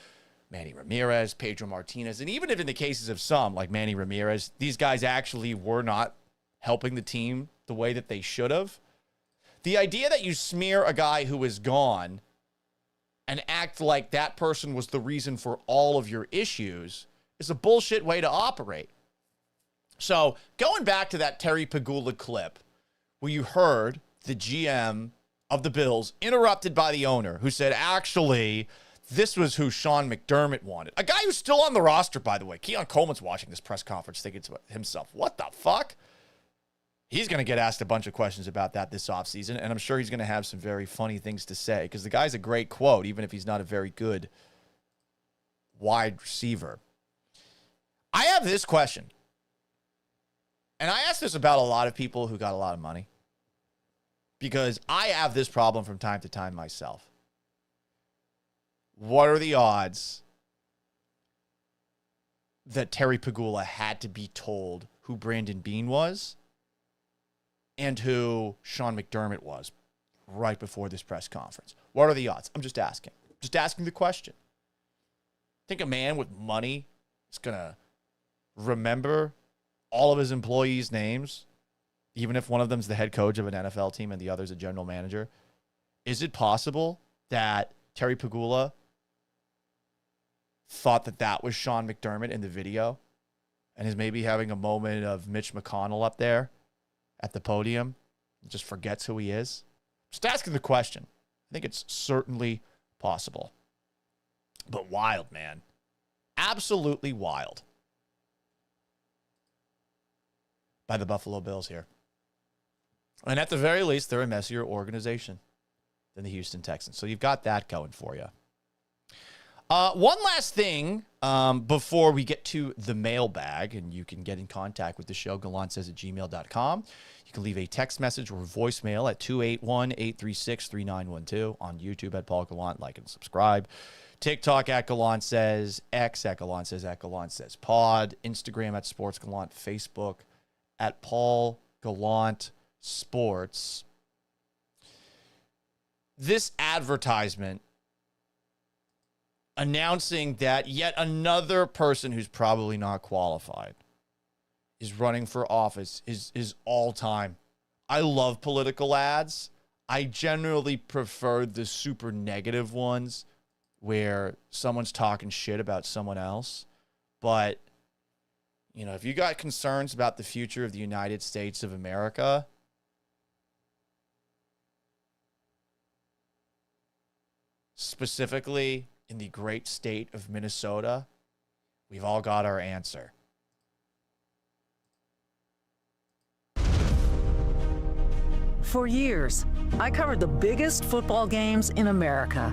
Manny Ramirez, Pedro Martinez. And even if in the cases of some, like Manny Ramirez, these guys actually were not helping the team the way that they should have. The idea that you smear a guy who is gone and act like that person was the reason for all of your issues is a bullshit way to operate. So going back to that Terry Pegula clip where you heard the GM of the Bills interrupted by the owner who said, actually, this was who Sean McDermott wanted. A guy who's still on the roster, by the way. Keon Coleman's watching this press conference thinking to himself, what the fuck? He's going to get asked a bunch of questions about that this offseason, and I'm sure he's going to have some very funny things to say because the guy's a great quote, even if he's not a very good wide receiver. I have this question, and I ask this about a lot of people who got a lot of money because I have this problem from time to time myself. What are the odds that Terry Pegula had to be told who Brandon Beane was and who Sean McDermott was right before this press conference? What are the odds? I'm just asking. Just asking the question. Think a man with money is going to remember all of his employees' names, even if one of them's the head coach of an NFL team and the other's a general manager? Is it possible that Terry Pegula thought that that was Sean McDermott in the video and is maybe having a moment of Mitch McConnell up there at the podium and just forgets who he is? Just asking the question. I think it's certainly possible. But wild, man. Absolutely wild. By the Buffalo Bills here. And at the very least, they're a messier organization than the Houston Texans. So you've got that going for you. One last thing before we get to the mailbag, and you can get in contact with the show, gallantsays@gmail.com. You can leave a text message or voicemail at 281-836-3912 on YouTube at Paul Gallant. Like and subscribe. TikTok at Gallant Says, X at Gallant Says, at Gallant Says Pod, Instagram at Sports Gallant, Facebook at Paul Gallant Sports. This advertisement announcing that yet another person who's probably not qualified is running for office is all time. I love political ads. I generally prefer the super negative ones where someone's talking shit about someone else. But, you know, if you got concerns about the future of the United States of America, specifically in the great state of Minnesota, We've all got our answer. For years, I covered the biggest football games in America.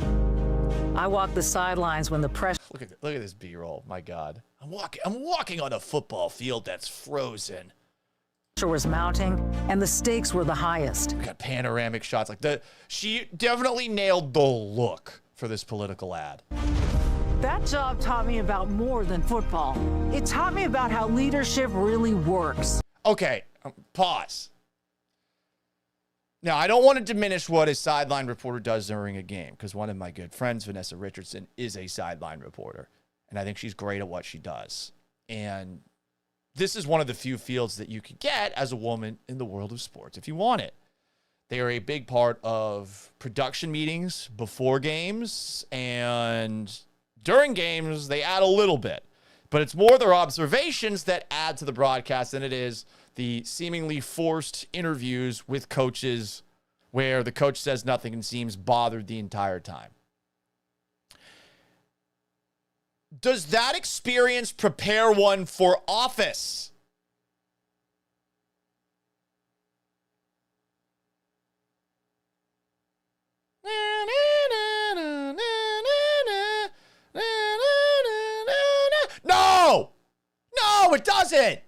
I walked the sidelines when the pressure. Look at this B-roll. My God, I'm walking on a football field that's frozen. Was mounting, and the stakes were the highest. We got panoramic shots. She definitely nailed the look for this political ad. That job taught me about more than football. It taught me about how leadership really works. Okay, pause. Now, I don't want to diminish what a sideline reporter does during a game, because one of my good friends, Vanessa Richardson, is a sideline reporter, and I think she's great at what she does. And this is one of the few fields that you could get as a woman in the world of sports if you want it. They are a big part of production meetings before games, and during games, they add a little bit. But it's more their observations that add to the broadcast than it is the seemingly forced interviews with coaches where the coach says nothing and seems bothered the entire time. Does that experience prepare one for office? No! No, it doesn't!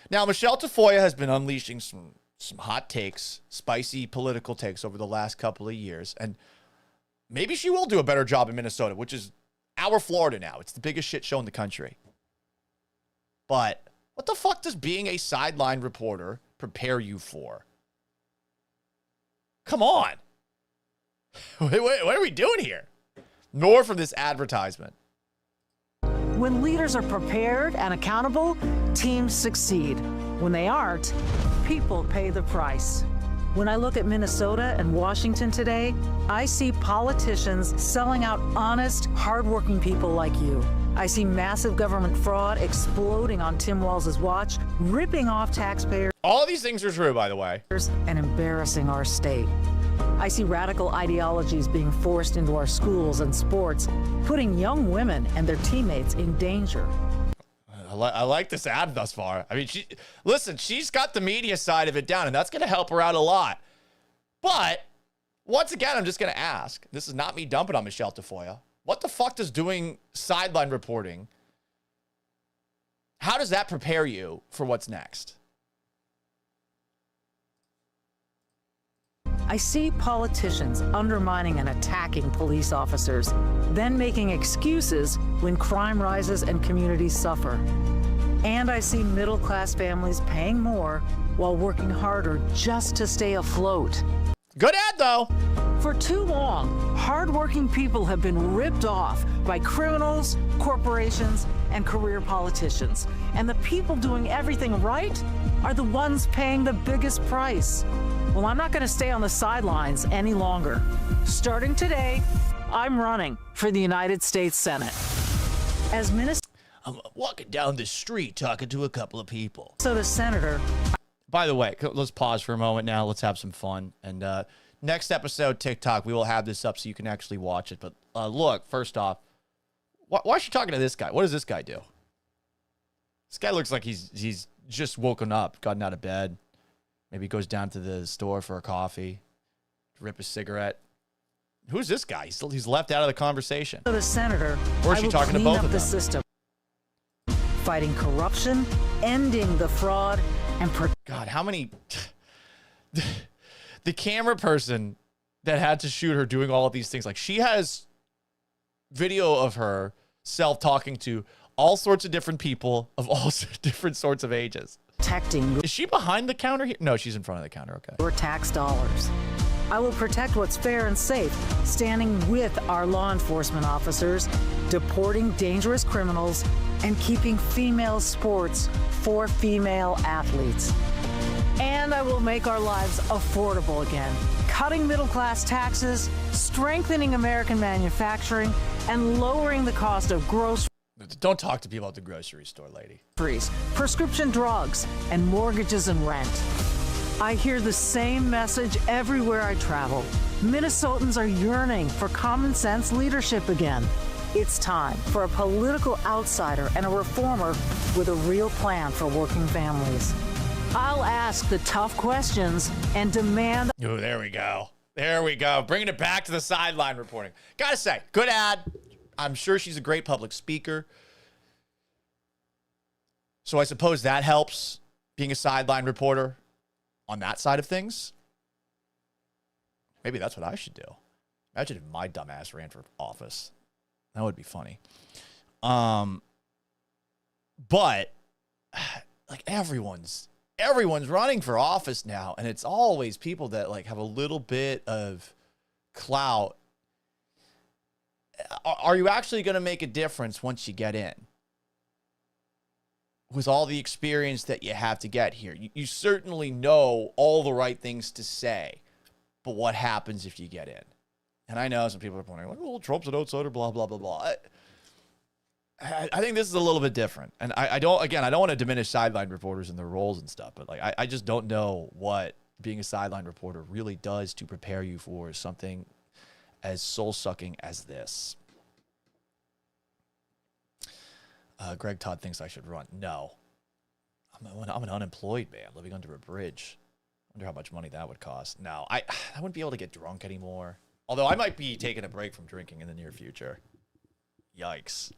Now, Michelle Tafoya has been unleashing some hot takes, spicy political takes over the last couple of years, and maybe she will do a better job in Minnesota, which is our Florida now. It's the biggest shit show in the country. But what the fuck does being a sideline reporter prepare you for? Come on. Wait, what are we doing here? More from this advertisement. When leaders are prepared and accountable, teams succeed. When they aren't, people pay the price. When I look at Minnesota and Washington today, I see politicians selling out honest, hardworking people like you. I see massive government fraud exploding on Tim Walz's watch, ripping off taxpayers. All of these things are true, by the way. And embarrassing our state. I see radical ideologies being forced into our schools and sports, putting young women and their teammates in danger. I like this ad thus far. I mean, she's got the media side of it down, and that's going to help her out a lot. But once again, I'm just going to ask. This is not me dumping on Michelle Tafoya. What the fuck does doing sideline reporting, how does that prepare you for what's next? I see politicians undermining and attacking police officers, then making excuses when crime rises and communities suffer. And I see middle-class families paying more while working harder just to stay afloat. Good ad, though. For too long, hardworking people have been ripped off by criminals, corporations, and career politicians. And the people doing everything right are the ones paying the biggest price. Well, I'm not going to stay on the sidelines any longer. Starting today, I'm running for the United States Senate. As I'm walking down the street talking to a couple of people. Minnesota Senator. By the way, let's pause for a moment now. Let's have some fun. And next episode, TikTok, we will have this up so you can actually watch it. But look, first off, why is she talking to this guy? What does this guy do? This guy looks like he's just woken up, gotten out of bed. Maybe goes down to the store for a coffee, rip a cigarette. Who's this guy? He's left out of the conversation. The senator. Or is she talking to both of them? System. Fighting corruption, ending the fraud, and God, how many? The camera person that had to shoot her doing all of these things, like she has video of her talking to all sorts of different people of all different sorts of ages. Protecting. Is she behind the counter here? No, she's in front of the counter. Okay. Your tax dollars. I will protect what's fair and safe, standing with our law enforcement officers, deporting dangerous criminals, and keeping female sports for female athletes. And I will make our lives affordable again, cutting middle-class taxes, strengthening American manufacturing, and lowering the cost of groceries. Don't talk to people at the grocery store, lady. Prescription drugs, and mortgages and rent. I hear the same message everywhere I travel. Minnesotans are yearning for common sense leadership again. It's time for a political outsider and a reformer with a real plan for working families. I'll ask the tough questions and demand... Oh, there we go. There we go. Bringing it back to the sideline reporting. Gotta say, good ad. I'm sure she's a great public speaker. So I suppose that helps, being a sideline reporter on that side of things. Maybe that's what I should do. Imagine if my dumbass ran for office. That would be funny. But like everyone's running for office now, and it's always people that like have a little bit of clout. Are you actually going to make a difference once you get in? With all the experience that you have to get here, you certainly know all the right things to say, but what happens if you get in? And I know some people are pointing like, "Oh, Trump's an outsider," blah blah blah blah. I think this is a little bit different, and I don't want to diminish sideline reporters and their roles and stuff, but like I just don't know what being a sideline reporter really does to prepare you for something as soul-sucking as this. Greg Todd thinks I should run. No. I'm an unemployed man living under a bridge. Wonder how much money that would cost. No, I wouldn't be able to get drunk anymore. Although I might be taking a break from drinking in the near future. Yikes.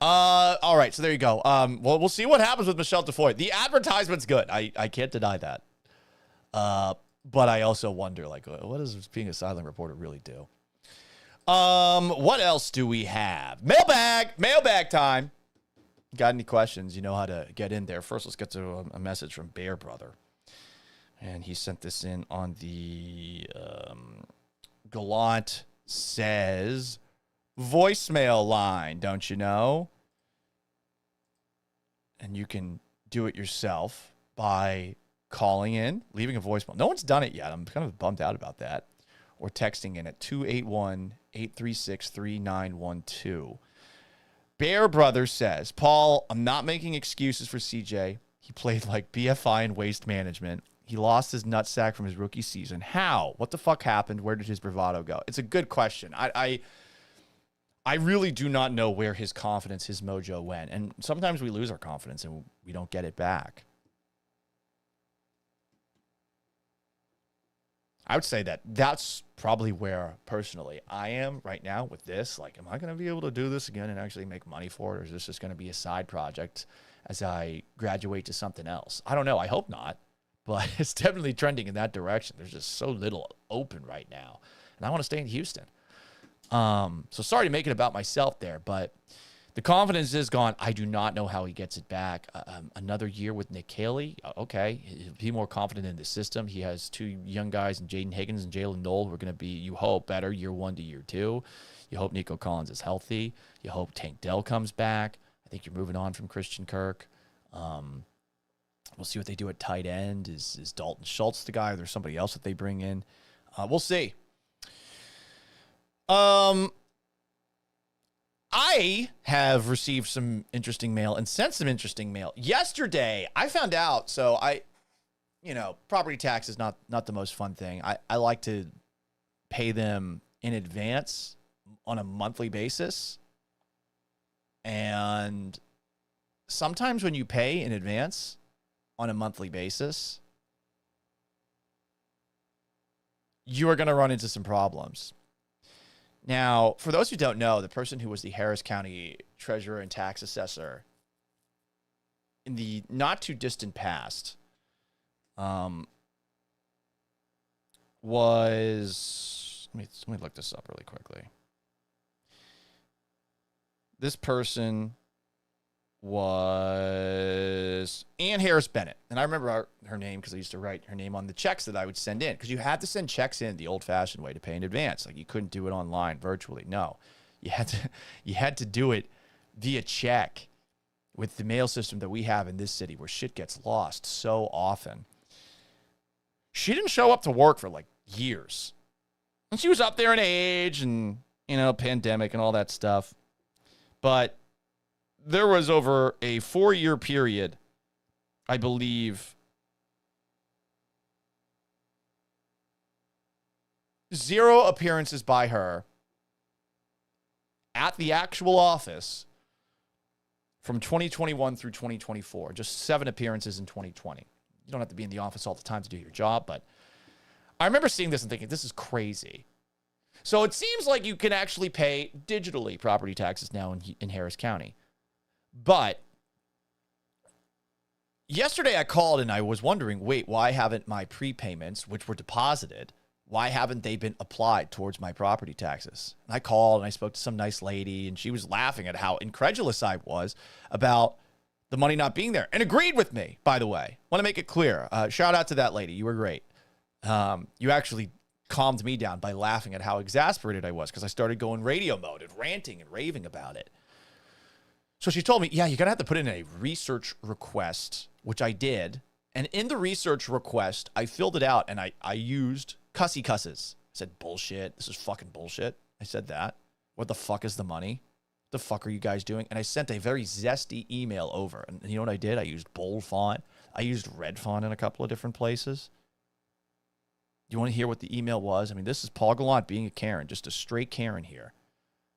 All right, so there you go. Well, we'll see what happens with Michelle DeFoy. The advertisement's good. I can't deny that. But I also wonder, like, what does being a sideline reporter really do? What else do we have? Mailbag time. Got any questions? You know how to get in there. First, let's get to a message from Bear Brother. And he sent this in on the Gallant says voicemail line, don't you know? And you can do it yourself by calling in, leaving a voicemail. No one's done it yet. I'm kind of bummed out about that. Or texting in at 281-836-3912. Bear Brother says, Paul, I'm not making excuses for CJ. He played like BFI in waste management. He lost his nutsack from his rookie season. How? What the fuck happened? Where did his bravado go? It's a good question. I really do not know where his confidence, his mojo went. And sometimes we lose our confidence and we don't get it back. I would say that that's probably where, personally, I am right now with this. Like, am I going to be able to do this again and actually make money for it? Or is this just going to be a side project as I graduate to something else? I don't know. I hope not. But it's definitely trending in that direction. There's just so little open right now. And I want to stay in Houston. So sorry to make it about myself there, but the confidence is gone. I do not know how he gets it back. Another year with Nick Caserio. Okay, he'll be more confident in the system. He has two young guys, in Jaden Higgins and Jalen Knoll, who are going to be, you hope, better year 1 to year 2. You hope Nico Collins is healthy. You hope Tank Dell comes back. I think you're moving on from Christian Kirk. We'll see what they do at tight end. Is Dalton Schultz the guy, or there's somebody else that they bring in? We'll see. I have received some interesting mail and sent some interesting mail. Yesterday, I found out, so property tax is not the most fun thing. I like to pay them in advance on a monthly basis. And sometimes when you pay in advance on a monthly basis, you are going to run into some problems. Now, for those who don't know, the person who was the Harris County treasurer and tax assessor in the not too distant past was, let me look this up really quickly. This person was Ann Harris Bennett. And I remember her name because I used to write her name on the checks that I would send in, because you had to send checks in the old-fashioned way to pay in advance. Like, you couldn't do it online virtually. No, you had to do it via check with the mail system that we have in this city, where shit gets lost so often. She didn't show up to work for like years. And she was up there in age and, pandemic and all that stuff. But there was over a 4-year period, I believe, 0 appearances by her at the actual office from 2021 through 2024. Just 7 appearances in 2020. You don't have to be in the office all the time to do your job, but I remember seeing this and thinking, this is crazy. So it seems like you can actually pay digitally property taxes now in Harris County. But yesterday I called and I was wondering, wait, why haven't my prepayments, which were deposited, why haven't they been applied towards my property taxes? And I called and I spoke to some nice lady, and she was laughing at how incredulous I was about the money not being there, and agreed with me, by the way. Want to make it clear. Shout out to that lady. You were great. You actually calmed me down by laughing at how exasperated I was, because I started going radio mode and ranting and raving about it. So she told me, yeah, you're going to have to put in a research request, which I did. And in the research request, I filled it out and I used cussy cusses. I said, bullshit. This is fucking bullshit. I said that. What the fuck is the money? What the fuck are you guys doing? And I sent a very zesty email over. And you know what I did? I used bold font. I used red font in a couple of different places. You want to hear what the email was? I mean, this is Paul Gallant being a Karen, just a straight Karen here.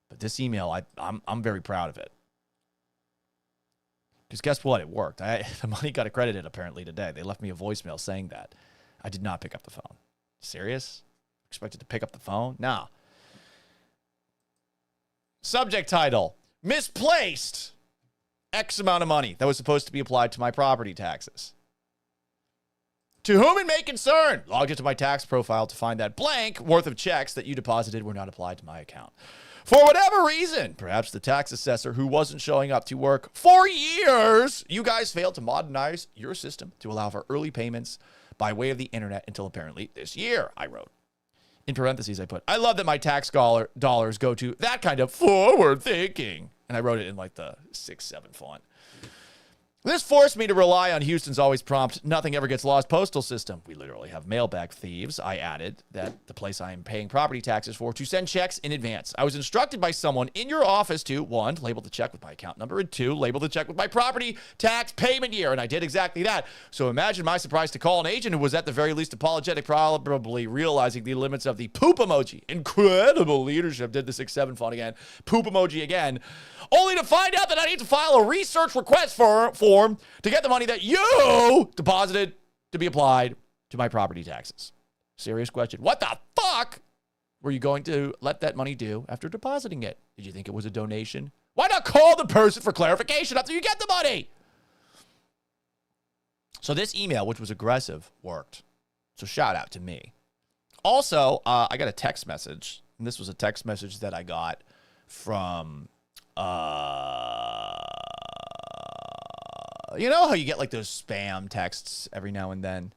But this email, I'm very proud of it. Because guess what? It worked. The money got accredited apparently today. They left me a voicemail saying that. I did not pick up the phone. Serious? Expected to pick up the phone? Nah. Subject title, misplaced X amount of money that was supposed to be applied to my property taxes. To whom it may concern, logged into my tax profile to find that blank worth of checks that you deposited were not applied to my account. For whatever reason, perhaps the tax assessor who wasn't showing up to work for years, you guys failed to modernize your system to allow for early payments by way of the internet until apparently this year, I wrote. In parentheses, I put, I love that my tax dollars go to that kind of forward thinking. And I wrote it in like the 6-7 font. This forced me to rely on Houston's always prompt, nothing ever gets lost postal system. We literally have mailbag thieves. I added that the place I am paying property taxes for to send checks in advance. I was instructed by someone in your office to, 1, label the check with my account number, and 2, label the check with my property tax payment year. And I did exactly that. So imagine my surprise to call an agent who was at the very least apologetic, probably realizing the limits of the poop emoji. Incredible leadership. Did the 6-7 font again. Poop emoji again. Only to find out that I need to file a research request form to get the money that you deposited to be applied to my property taxes. Serious question. What the fuck were you going to let that money do after depositing it? Did you think it was a donation? Why not call the person for clarification after you get the money? So this email, which was aggressive, worked. So shout out to me. Also, I got a text message, and this was a text message that I got from... you know how you get like those spam texts every now and then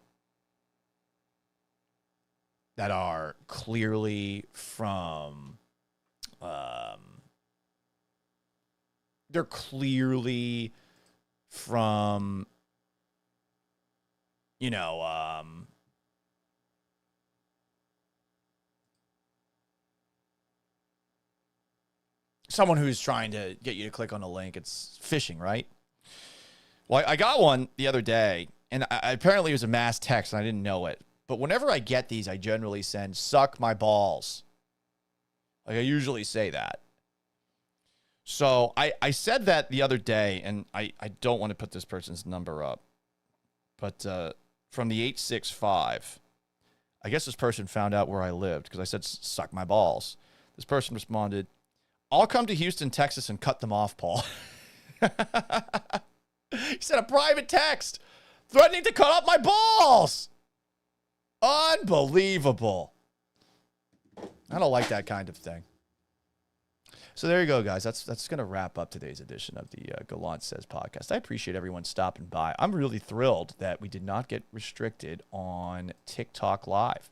that are clearly from, they're clearly from, you know, someone who's trying to get you to click on a link. It's phishing, right? Well, I got one the other day, and apparently it was a mass text, and I didn't know it. But whenever I get these, I generally send, suck my balls. Like, I usually say that. So I said that the other day, and I don't want to put this person's number up. But from the 865, I guess this person found out where I lived, because I said, suck my balls. This person responded, I'll come to Houston, Texas, and cut them off, Paul. He sent a private text threatening to cut off my balls. Unbelievable. I don't like that kind of thing. So there you go, guys. That's going to wrap up today's edition of the Gallant Says podcast. I appreciate everyone stopping by. I'm really thrilled that we did not get restricted on TikTok Live.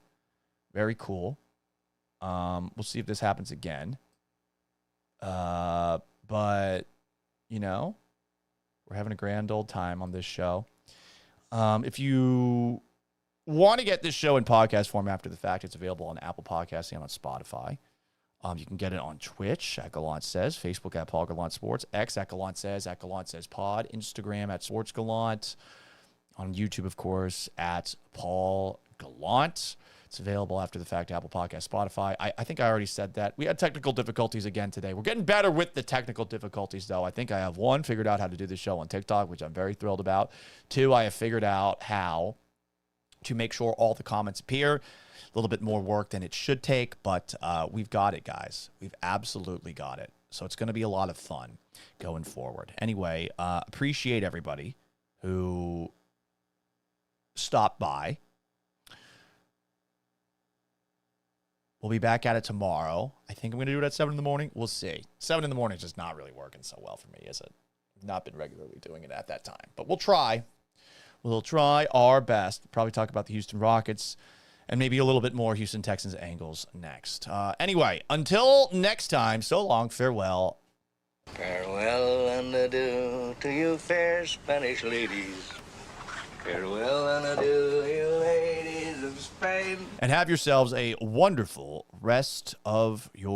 Very cool. We'll see if this happens again. But, you know, we're having a grand old time on this show. If you want to get this show in podcast form after the fact, it's available on Apple Podcasts and on Spotify. You can get it on Twitch at Gallant Says, Facebook at Paul Gallant Sports, X at Gallant Says Pod, Instagram at Sports Gallant, on YouTube, of course, at Paul Gallant. It's available after the fact, Apple Podcast, Spotify. I think I already said that. We had technical difficulties again today. We're getting better with the technical difficulties, though. I think I have, 1, figured out how to do this show on TikTok, which I'm very thrilled about. 2, I have figured out how to make sure all the comments appear. A little bit more work than it should take, but we've got it, guys. We've absolutely got it. So it's going to be a lot of fun going forward. Anyway, appreciate everybody who stopped by. We'll be back at it tomorrow. I think I'm going to do it at 7 in the morning. We'll see. 7 in the morning is just not really working so well for me, is it? I've not been regularly doing it at that time. But we'll try. We'll try our best. We'll probably talk about the Houston Rockets and maybe a little bit more Houston Texans angles next. Anyway, until next time, so long, farewell. Farewell and adieu to you fair Spanish ladies. Farewell and adieu, you ladies of Spain. And have yourselves a wonderful rest of your